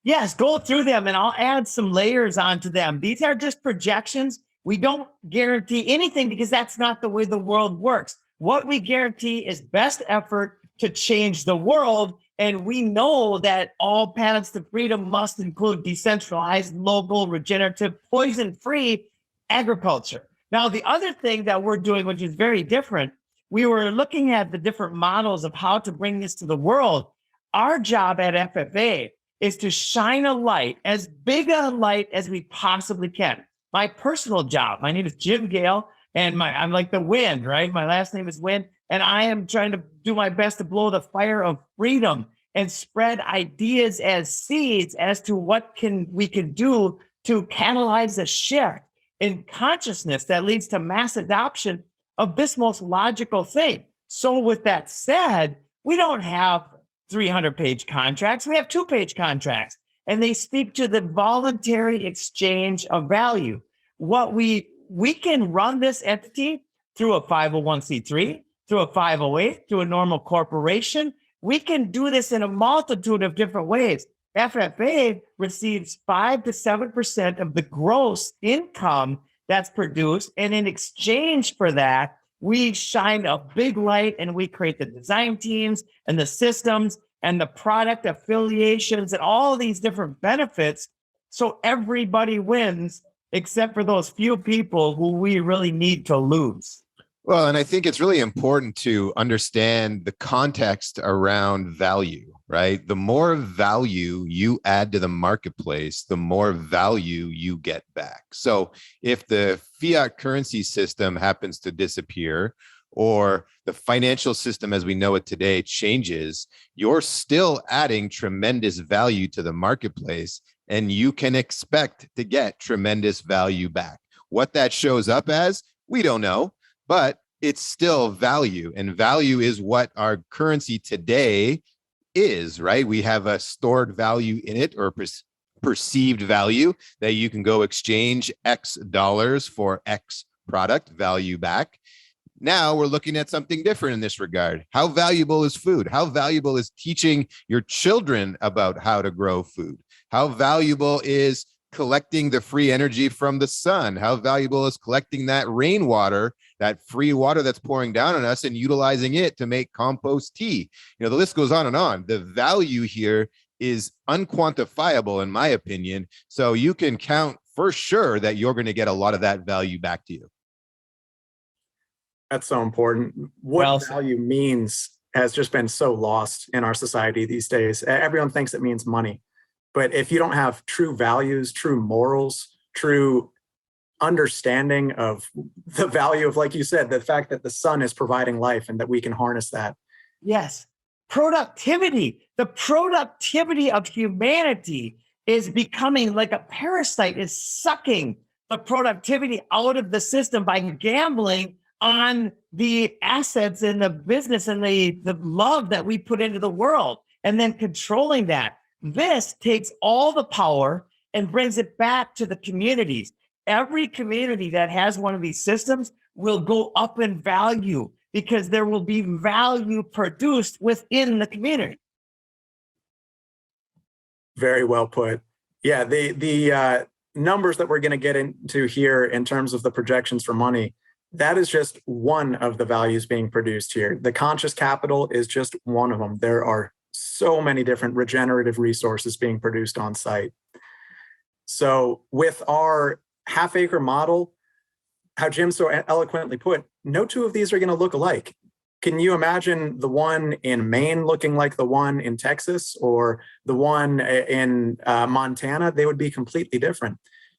Yes, go through them and I'll add some layers onto them. These are just projections. We don't guarantee anything because that's not the way the world works. What we guarantee is best effort to change the world. And we know that all paths to freedom must include decentralized, local, regenerative, poison-free agriculture. Now, the other thing that we're doing, which is very different, we were looking at the different models of how to bring this to the world. Our job at FFA is to shine a light, as big a light as we possibly can. My personal job, my name is Jim Gale, and I'm like the wind, right? My last name is Wind, and I am trying to do my best to blow the fire of freedom and spread ideas as seeds as to what we can do to catalyze a shift in consciousness that leads to mass adoption of this most logical thing. So with that said, we don't have 300-page contracts. We have 2-page contracts, and they speak to the voluntary exchange of value. What we can run this entity through a 501c3, through a 508, through a normal corporation. We can do this in a multitude of different ways. FFA receives 5 to 7% of the gross income that's produced. And in exchange for that, we shine a big light and we create the design teams and the systems and the product affiliations and all these different benefits. So everybody wins except for those few people who we really need to lose. Well, and I think it's really important to understand the context around value, right? The more value you add to the marketplace, the more value you get back. So if the fiat currency system happens to disappear, or the financial system as we know it today changes, you're still adding tremendous value to the marketplace, and you can expect to get tremendous value back. What that shows up as, we don't know, but it's still value, and value is what our currency today is, right? We have a stored value in it, or perceived value, that you can go exchange X dollars for X product value back. Now we're looking at something different in this regard. How valuable is food? How valuable is teaching your children about how to grow food? How valuable is collecting the free energy from the sun? How valuable is collecting that rainwater, that free water that's pouring down on us, and utilizing it to make compost tea? You know, the list goes on and on. The value here is unquantifiable, in my opinion. So you can count for sure that you're going to get a lot of that value back to you. That's so important. What value means has just been so lost in our society these days. Everyone thinks it means money. But if you don't have true values, true morals, true understanding of the value of, like you said, the fact that the sun is providing life and that we can harness that. Yes. Productivity. The productivity of humanity is becoming like a parasite, is sucking the productivity out of the system by gambling on the assets and the business and the love that we put into the world, and then controlling that. This takes all the power and brings it back to the communities. Every community that has one of these systems will go up in value because there will be value produced within the community. Very well put. Yeah, the numbers that we're going to get into here in terms of the projections for money, that is just one of the values being produced here. The conscious capital is just one of them. There are so many different regenerative resources being produced on site. So with our half-acre model, how Jim so eloquently put, no two of these are going to look alike. can you imagine the one in Maine looking like the one in Texas or the one in Montana? They would be completely different.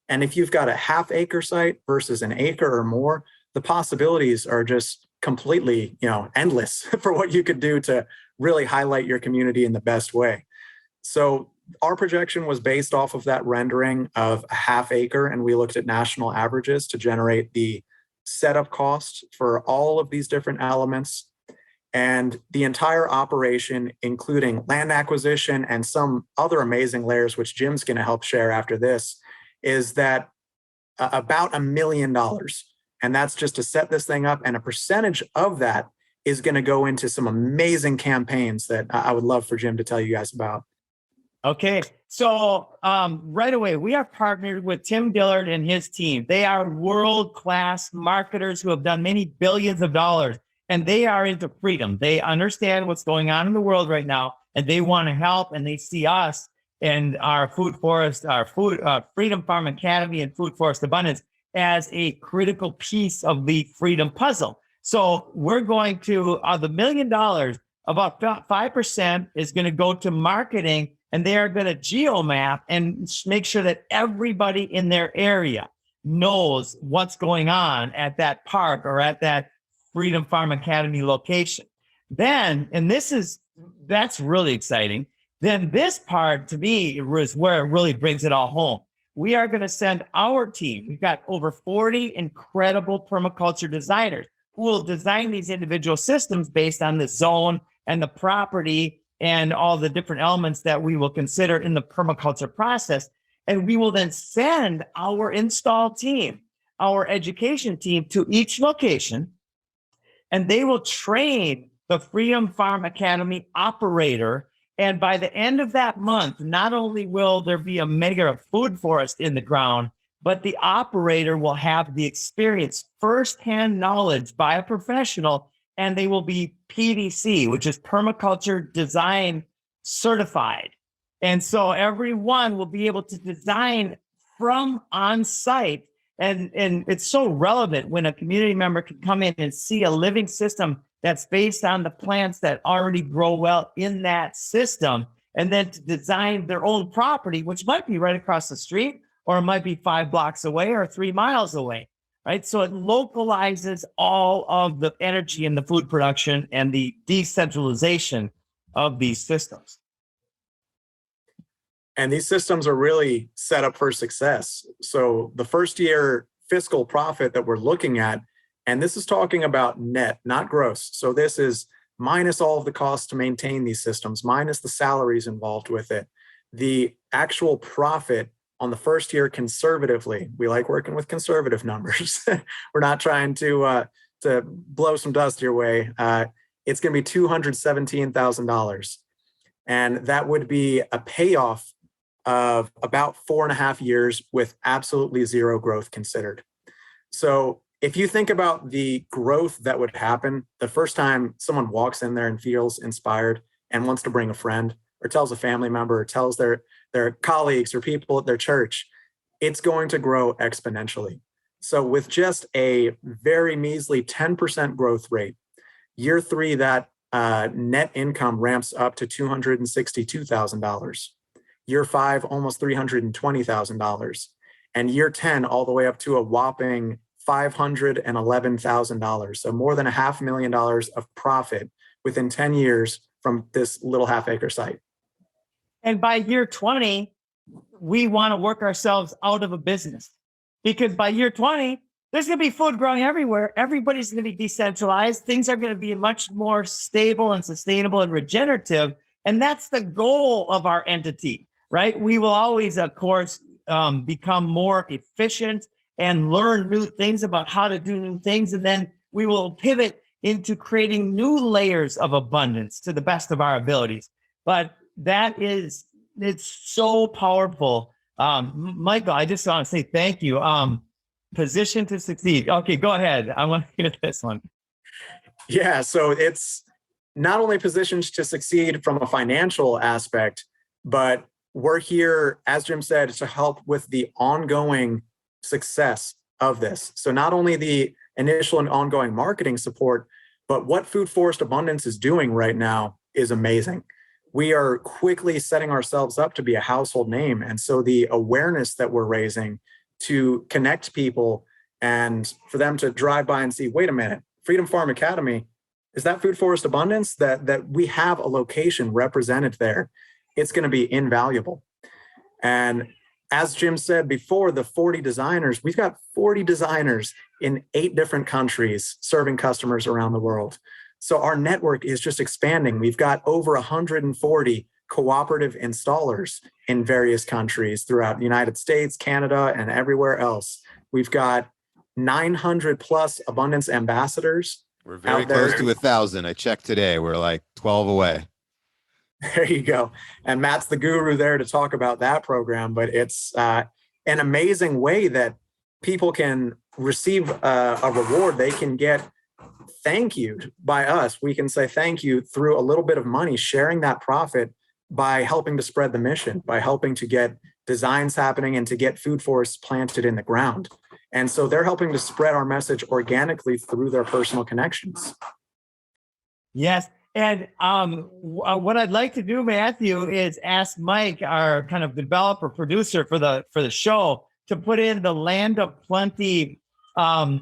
And if you've got a half-acre site versus an acre or more, the possibilities are just completely, endless for what you could do to really highlight your community in the best way. So our projection was based off of that rendering of a half acre, and we looked at national averages to generate the setup cost for all of these different elements. And the entire operation, including land acquisition and some other amazing layers, which Jim's going to help share after this, is that about $1 million. And that's just to set this thing up. And a percentage of that is going to go into some amazing campaigns that I would love for Jim to tell you guys about. Okay. So right away, we are partnered with Tim Dillard and his team. They are world-class marketers who have done many billions of dollars, and they are into freedom. They understand what's going on in the world right now, and they want to help, and they see us and our Freedom Farm Academy and Food Forest Abundance as a critical piece of the freedom puzzle. So we're going to, the $1 million, about 5% is going to go to marketing, and they are going to geomap and make sure that everybody in their area knows what's going on at that park or at that Freedom Farm Academy location. Then, and that's really exciting. Then this part to me is where it really brings it all home. We are going to send our team. We've got over 40 incredible permaculture designers who will design these individual systems based on the zone and the property and all the different elements that we will consider in the permaculture process. And we will then send our install team, our education team, to each location, and they will train the Freedom Farm Academy operator. And by the end of that month, not only will there be a mega food forest in the ground, but the operator will have the experience, firsthand knowledge by a professional, and they will be PDC, which is permaculture design certified. And so everyone will be able to design from on site. And it's so relevant when a community member can come in and see a living system that's based on the plants that already grow well in that system, and then to design their own property, which might be right across the street, or it might be 5 blocks away or 3 miles away, right? So it localizes all of the energy in the food production and the decentralization of these systems. And these systems are really set up for success. So the first year fiscal profit that we're looking at, and this is talking about net, not gross. So this is minus all of the costs to maintain these systems, minus the salaries involved with it. The actual profit on the first year conservatively, we like working with conservative numbers. We're not trying to blow some dust your way. It's going to be $217,000. And that would be a payoff of about 4.5 years with absolutely zero growth considered. So if you think about the growth that would happen the first time someone walks in there and feels inspired and wants to bring a friend or tells a family member or tells their colleagues or people at their church, it's going to grow exponentially. So with just a very measly 10% growth rate, year 3, that net income ramps up to $262,000. Year 5, almost $320,000. And year 10, all the way up to a whopping $511,000. So more than $500,000 of profit within 10 years from this little half-acre site. And by year 20, we want to work ourselves out of a business, because by year 20, there's going to be food growing everywhere. Everybody's going to be decentralized. Things are going to be much more stable and sustainable and regenerative. And that's the goal of our entity, right? We will always, of course, become more efficient and learn new things about how to do new things. And then we will pivot into creating new layers of abundance to the best of our abilities. But it's so powerful. Michael, I just want to say thank you. Position to succeed. Okay, go ahead. I want to hear this one. Yeah, so it's not only positioned to succeed from a financial aspect, but we're here, as Jim said, to help with the ongoing success of this. So not only the initial and ongoing marketing support, But what Food Forest Abundance is doing right now is amazing. We are quickly setting ourselves up to be a household name. And so the awareness that we're raising to connect people and for them to drive by and see, wait a minute, Freedom Farm Academy, is that Food Forest Abundance? That we have a location represented there. It's going to be invaluable. And as Jim said before, the 40 designers, we've got 40 designers in 8 different countries serving customers around the world. So our network is just expanding. We've got over 140 cooperative installers in various countries throughout the United States, Canada, and everywhere else. We've got 900 plus abundance ambassadors. We're very close to 1,000. I checked today. We're like 12 away. There you go. And Matt's the guru there to talk about that program. But it's an amazing way that people can receive a reward. They can get thank you by us. We can say thank you through a little bit of money, sharing that profit by helping to spread the mission, by helping to get designs happening and to get food forests planted in the ground. And so they're helping to spread our message organically through their personal connections. Yes. And what I'd like to do, Matthew, is ask Mike, our kind of developer producer for the show, to put in the Land of Plenty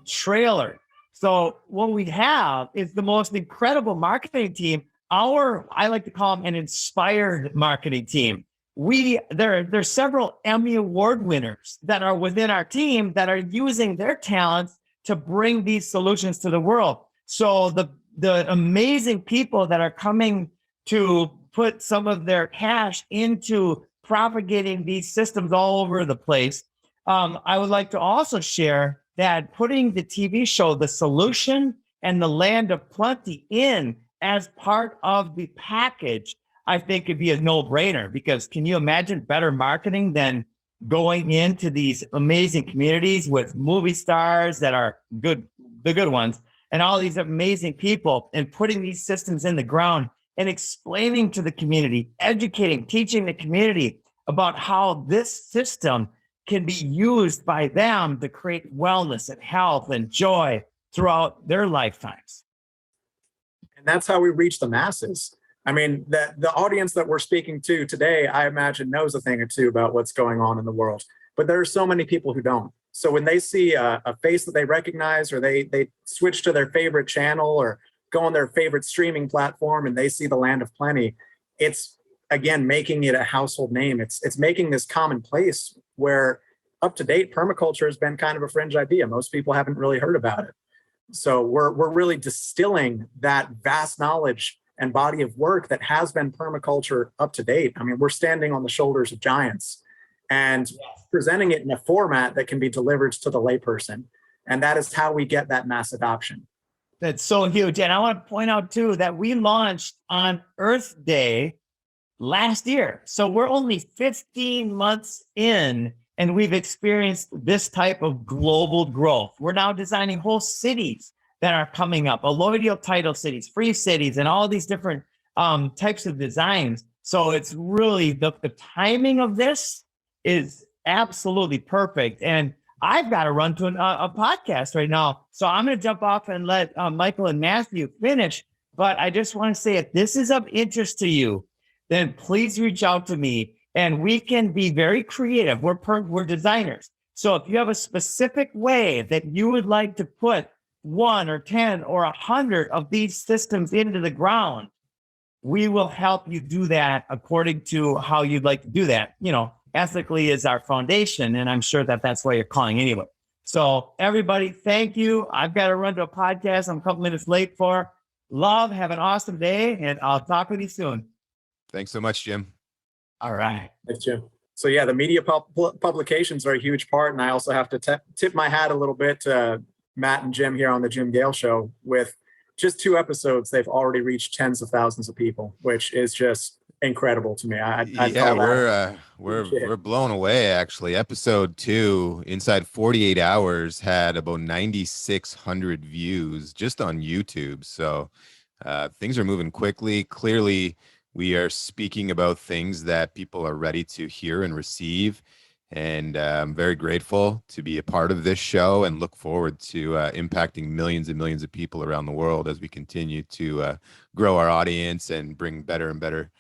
trailer. So what we have is the most incredible marketing team. I like to call them an inspired marketing team. There's several Emmy Award winners that are within our team that are using their talents to bring these solutions to the world. So the amazing people that are coming to put some of their cash into propagating these systems all over the place. I would like to also share that putting the TV show, The Solution and the Land of Plenty in as part of the package, I think could be a no-brainer, because can you imagine better marketing than going into these amazing communities with movie stars that are good, the good ones, and all these amazing people, and putting these systems in the ground and explaining to the community, educating, teaching the community about how this system can be used by them to create wellness and health and joy throughout their lifetimes. And that's how we reach the masses. I mean, the audience that we're speaking to today, I imagine, knows a thing or two about what's going on in the world. But there are so many people who don't. So when they see a face that they recognize, or they switch to their favorite channel or go on their favorite streaming platform and they see the Land of Plenty, it's, again, making it a household name. It's making this commonplace where up to date permaculture has been kind of a fringe idea. Most people haven't really heard about it. So we're really distilling that vast knowledge and body of work that has been permaculture up to date. I mean, we're standing on the shoulders of giants and presenting it in a format that can be delivered to the layperson. And that is how we get that mass adoption. That's so huge. And I want to point out too that we launched on Earth Day last year. So we're only 15 months in, and we've experienced this type of global growth. We're now designing whole cities that are coming up, alluvial tidal cities, free cities, and all these different types of designs. So it's really, the timing of this is absolutely perfect. And I've got to run to a podcast right now. So I'm going to jump off and let Michael and Matthew finish. But I just want to say, if this is of interest to you, then please reach out to me and we can be very creative. We're designers. So if you have a specific way that you would like to put 1 or 10 or 100 of these systems into the ground, we will help you do that according to how you'd like to do that. You know, ethically is our foundation, and I'm sure that that's why you're calling anyway. So everybody, thank you. I've got to run to a podcast I'm a couple minutes late for. Love, have an awesome day, and I'll talk with you soon. Thanks so much, Jim. All right. Thanks, Jim. So yeah, the media publications are a huge part. And I also have to tip my hat a little bit to Matt and Jim here on the Jim Gale Show. With just 2 episodes, they've already reached tens of thousands of people, which is just incredible to me. We're blown away. Actually, episode 2, inside 48 hours, had about 9,600 views just on YouTube. So things are moving quickly. Clearly, we are speaking about things that people are ready to hear and receive. And I'm very grateful to be a part of this show and look forward to impacting millions and millions of people around the world as we continue to grow our audience and bring better and better,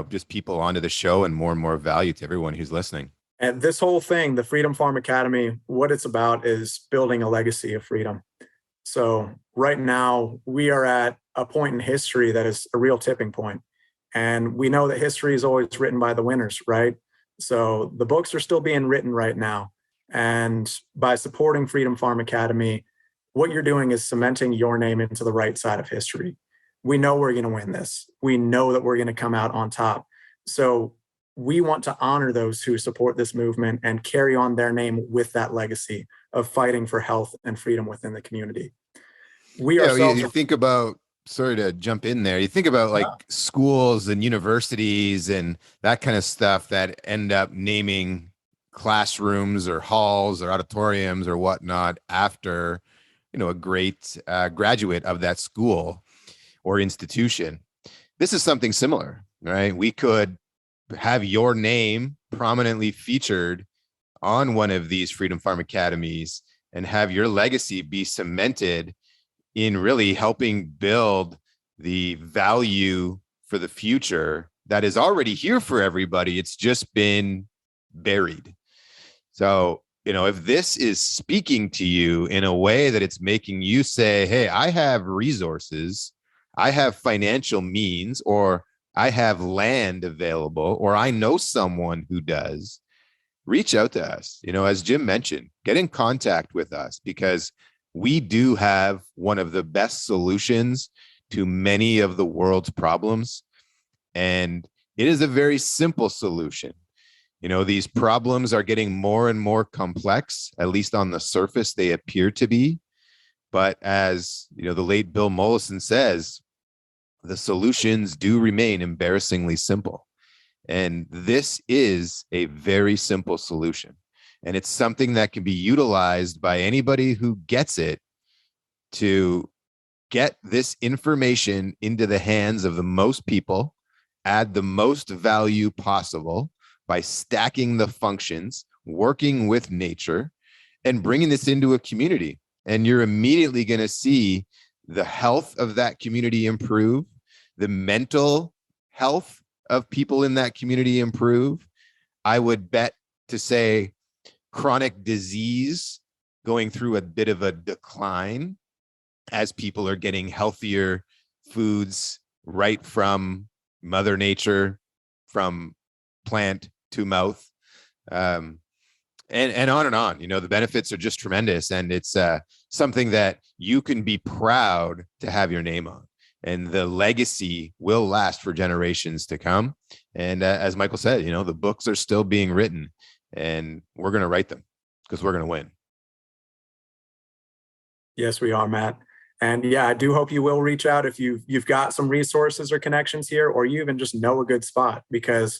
just people onto the show and more value to everyone who's listening. And this whole thing, the Freedom Farm Academy, what it's about is building a legacy of freedom. So right now, we are at a point in history that is a real tipping point. And we know that history is always written by the winners, right? So the books are still being written right now. And by supporting Freedom Farm Academy, what you're doing is cementing your name into the right side of history. We know we're going to win this. We know that we're going to come out on top. So we want to honor those who support this movement and carry on their name with that legacy of fighting for health and freedom within the community. You think about, sorry to jump in there, you think about like schools and universities and that kind of stuff that end up naming classrooms or halls or auditoriums or whatnot after, a great graduate of that school or institution. This is something similar, right? We could have your name prominently featured on one of these Freedom Farm Academies and have your legacy be cemented in really helping build the value for the future that is already here for everybody. It's just been buried. So, if this is speaking to you in a way that it's making you say, hey, I have resources, I have financial means, or I have land available, or I know someone who does, reach out to us. As Jim mentioned, get in contact with us because we do have one of the best solutions to many of the world's problems. And it is a very simple solution. These problems are getting more and more complex, at least on the surface, they appear to be. But as the late Bill Mollison says, the solutions do remain embarrassingly simple. And this is a very simple solution. And it's something that can be utilized by anybody who gets it to get this information into the hands of the most people, add the most value possible by stacking the functions, working with nature, and bringing this into a community. And you're immediately going to see the health of that community improve, the mental health of people in that community improve. I would bet to say chronic disease going through a bit of a decline as people are getting healthier foods right from Mother Nature, from plant to mouth, and on and on. The benefits are just tremendous, and it's something that you can be proud to have your name on. And the legacy will last for generations to come. And as Michael said, the books are still being written, and we're going to write them because we're going to win. Yes, we are, Matt. And yeah, I do hope you will reach out if you've got some resources or connections here, or you even just know a good spot, because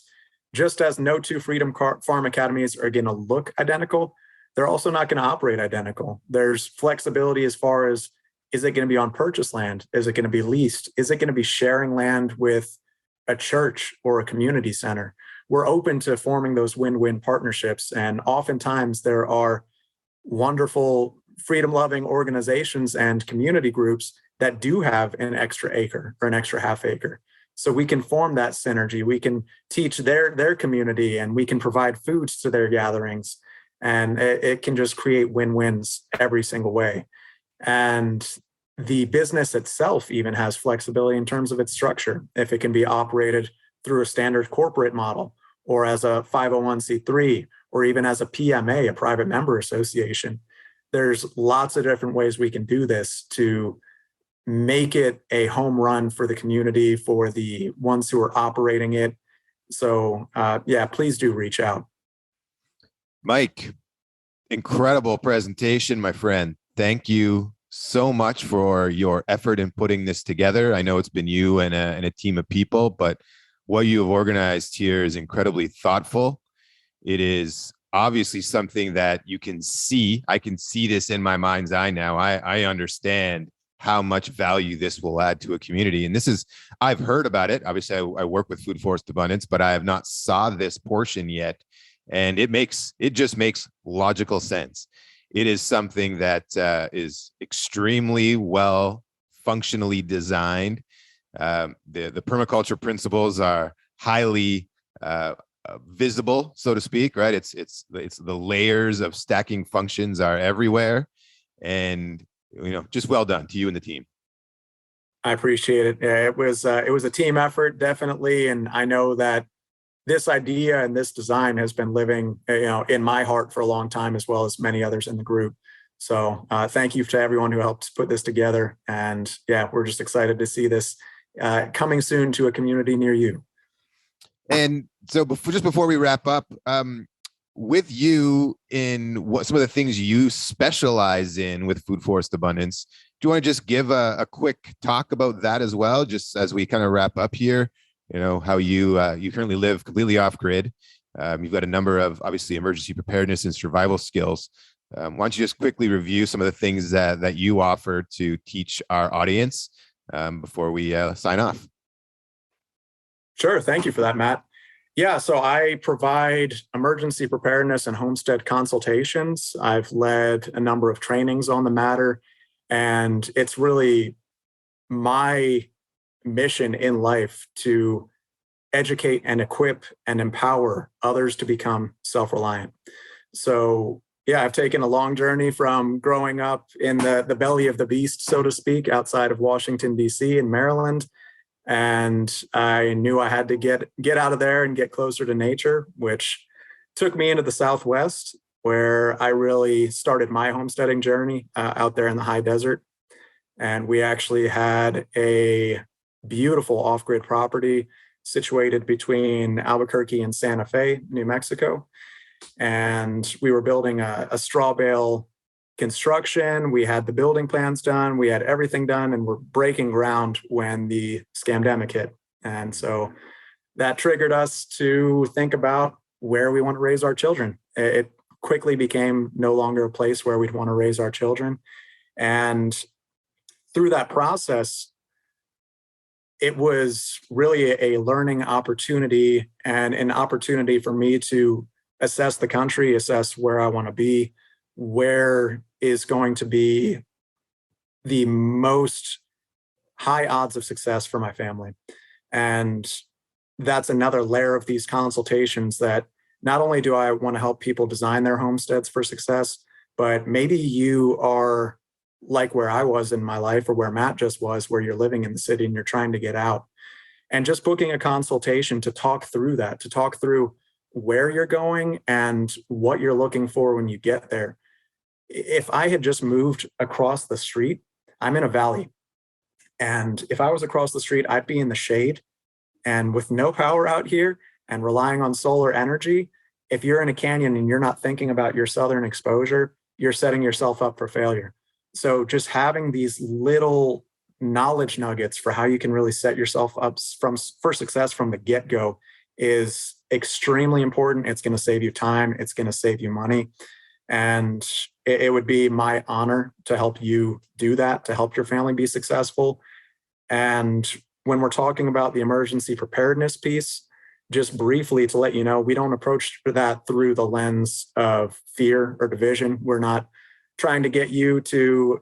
just as no two Freedom Farm Academies are going to look identical, they're also not going to operate identical. There's flexibility as far as, is it going to be on purchase land? Is it going to be leased? Is it going to be sharing land with a church or a community center? We're open to forming those win-win partnerships. And oftentimes there are wonderful freedom-loving organizations and community groups that do have an extra acre or an extra half acre. So we can form that synergy. We can teach their community, and we can provide foods to their gatherings. And it can just create win-wins every single way. And the business itself even has flexibility in terms of its structure. If it can be operated through a standard corporate model, or as a 501c3, or even as a PMA, a private member association, there's lots of different ways we can do this to make it a home run for the community, for the ones who are operating it. So yeah, please do reach out. Mike, incredible presentation, my friend. Thank you so much for your effort in putting this together. I know it's been you and a team of people, but what you have organized here is incredibly thoughtful. It is obviously something that you can see. I can see this in my mind's eye now. I understand how much value this will add to a community. And this is, I've heard about it. Obviously, I work with Food Forest Abundance, but I have not saw this portion yet And it just makes logical sense. It is something that is extremely well functionally designed. The permaculture principles are highly visible, so to speak, right? It's the layers of stacking functions are everywhere, and just well done to you and the team. I appreciate it. Yeah, it was a team effort, definitely, and I know that this idea and this design has been living, in my heart for a long time, as well as many others in the group. So thank you to everyone who helped put this together. And yeah, we're just excited to see this coming soon to a community near you. And so before we wrap up, with you in what some of the things you specialize in with Food Forest Abundance, do you want to just give a quick talk about that as well, just as we kind of wrap up here? How you currently live completely off grid. You've got a number of obviously emergency preparedness and survival skills. Why don't you just quickly review some of the things that you offer to teach our audience before we sign off? Sure. Thank you for that, Matt. Yeah, so I provide emergency preparedness and homestead consultations. I've led a number of trainings on the matter, and it's really my mission in life to educate and equip and empower others to become self-reliant. So yeah, I've taken a long journey from growing up in the belly of the beast, so to speak, outside of Washington, D.C. in Maryland. And I knew I had to get out of there and get closer to nature, which took me into the Southwest, where I really started my homesteading journey out there in the high desert. And we actually had a beautiful off-grid property situated between Albuquerque and Santa Fe, New Mexico. And we were building a straw bale construction. We had the building plans done. We had everything done, and we're breaking ground when the scamdemic hit. And so that triggered us to think about where we want to raise our children. It quickly became no longer a place where we'd want to raise our children. And through that process, it was really a learning opportunity and an opportunity for me to assess the country, assess where I want to be, where is going to be the most high odds of success for my family. And that's another layer of these consultations, that not only do I want to help people design their homesteads for success, but maybe you are like where I was in my life, or where Matt just was, where you're living in the city and you're trying to get out. And just booking a consultation to talk through that, to talk through where you're going and what you're looking for when you get there. If I had just moved across the street, I'm in a valley. And if I was across the street, I'd be in the shade. And with no power out here and relying on solar energy, if you're in a canyon and you're not thinking about your southern exposure, you're setting yourself up for failure. So just having these little knowledge nuggets for how you can really set yourself up for success from the get-go is extremely important. It's going to save you time. It's going to save you money. And it would be my honor to help you do that, to help your family be successful. And when we're talking about the emergency preparedness piece, just briefly to let you know, we don't approach that through the lens of fear or division. We're not trying to get you to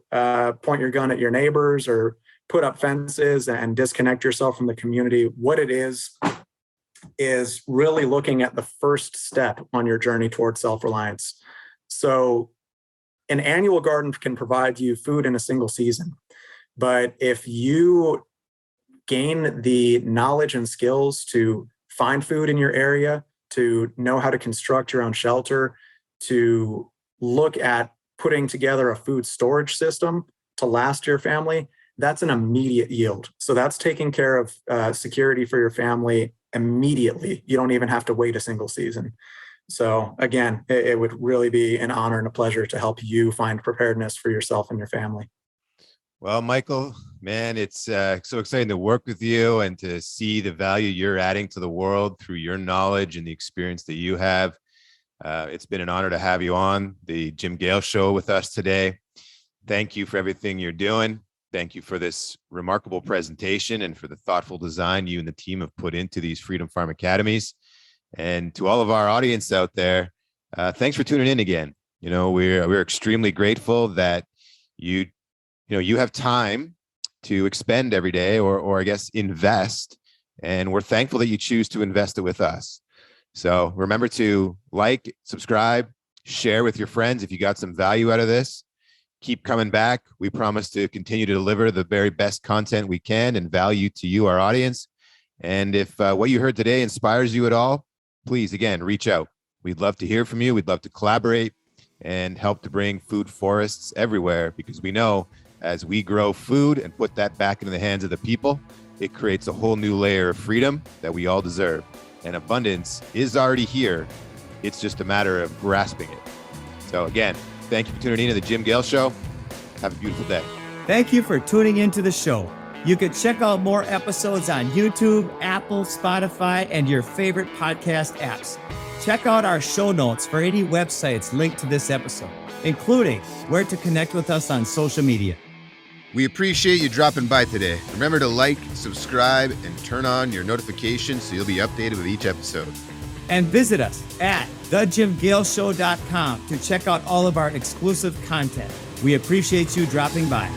point your gun at your neighbors or put up fences and disconnect yourself from the community. What it is really looking at the first step on your journey towards self-reliance. So an annual garden can provide you food in a single season. But if you gain the knowledge and skills to find food in your area, to know how to construct your own shelter, to look at putting together a food storage system to last your family, that's an immediate yield. So that's taking care of security for your family immediately. You don't even have to wait a single season. So again, it would really be an honor and a pleasure to help you find preparedness for yourself and your family. Well, Michael, man, it's so exciting to work with you and to see the value you're adding to the world through your knowledge and the experience that you have. It's been an honor to have you on the Jim Gale Show with us today. Thank you for everything you're doing. Thank you for this remarkable presentation and for the thoughtful design you and the team have put into these Freedom Farm Academies. And to all of our audience out there, thanks for tuning in again. You know, we're extremely grateful that you have time to expend every day, or I guess invest. And we're thankful that you choose to invest it with us. So remember to like, subscribe, share with your friends if you got some value out of this. Keep coming back. We promise to continue to deliver the very best content we can and value to you, our audience. And if what you heard today inspires you at all, please, again, reach out. We'd love to hear from you. We'd love to collaborate and help to bring food forests everywhere, because we know as we grow food and put that back into the hands of the people, it creates a whole new layer of freedom that we all deserve. And abundance is already here. It's just a matter of grasping it. So again, thank you for tuning in to the Jim Gale Show. Have a beautiful day. Thank you for tuning into the show. You can check out more episodes on YouTube, Apple, Spotify, and your favorite podcast apps. Check out our show notes for any websites linked to this episode, including where to connect with us on social media. We appreciate you dropping by today. Remember to like, subscribe, and turn on your notifications so you'll be updated with each episode. And visit us at thejimgaleshow.com to check out all of our exclusive content. We appreciate you dropping by.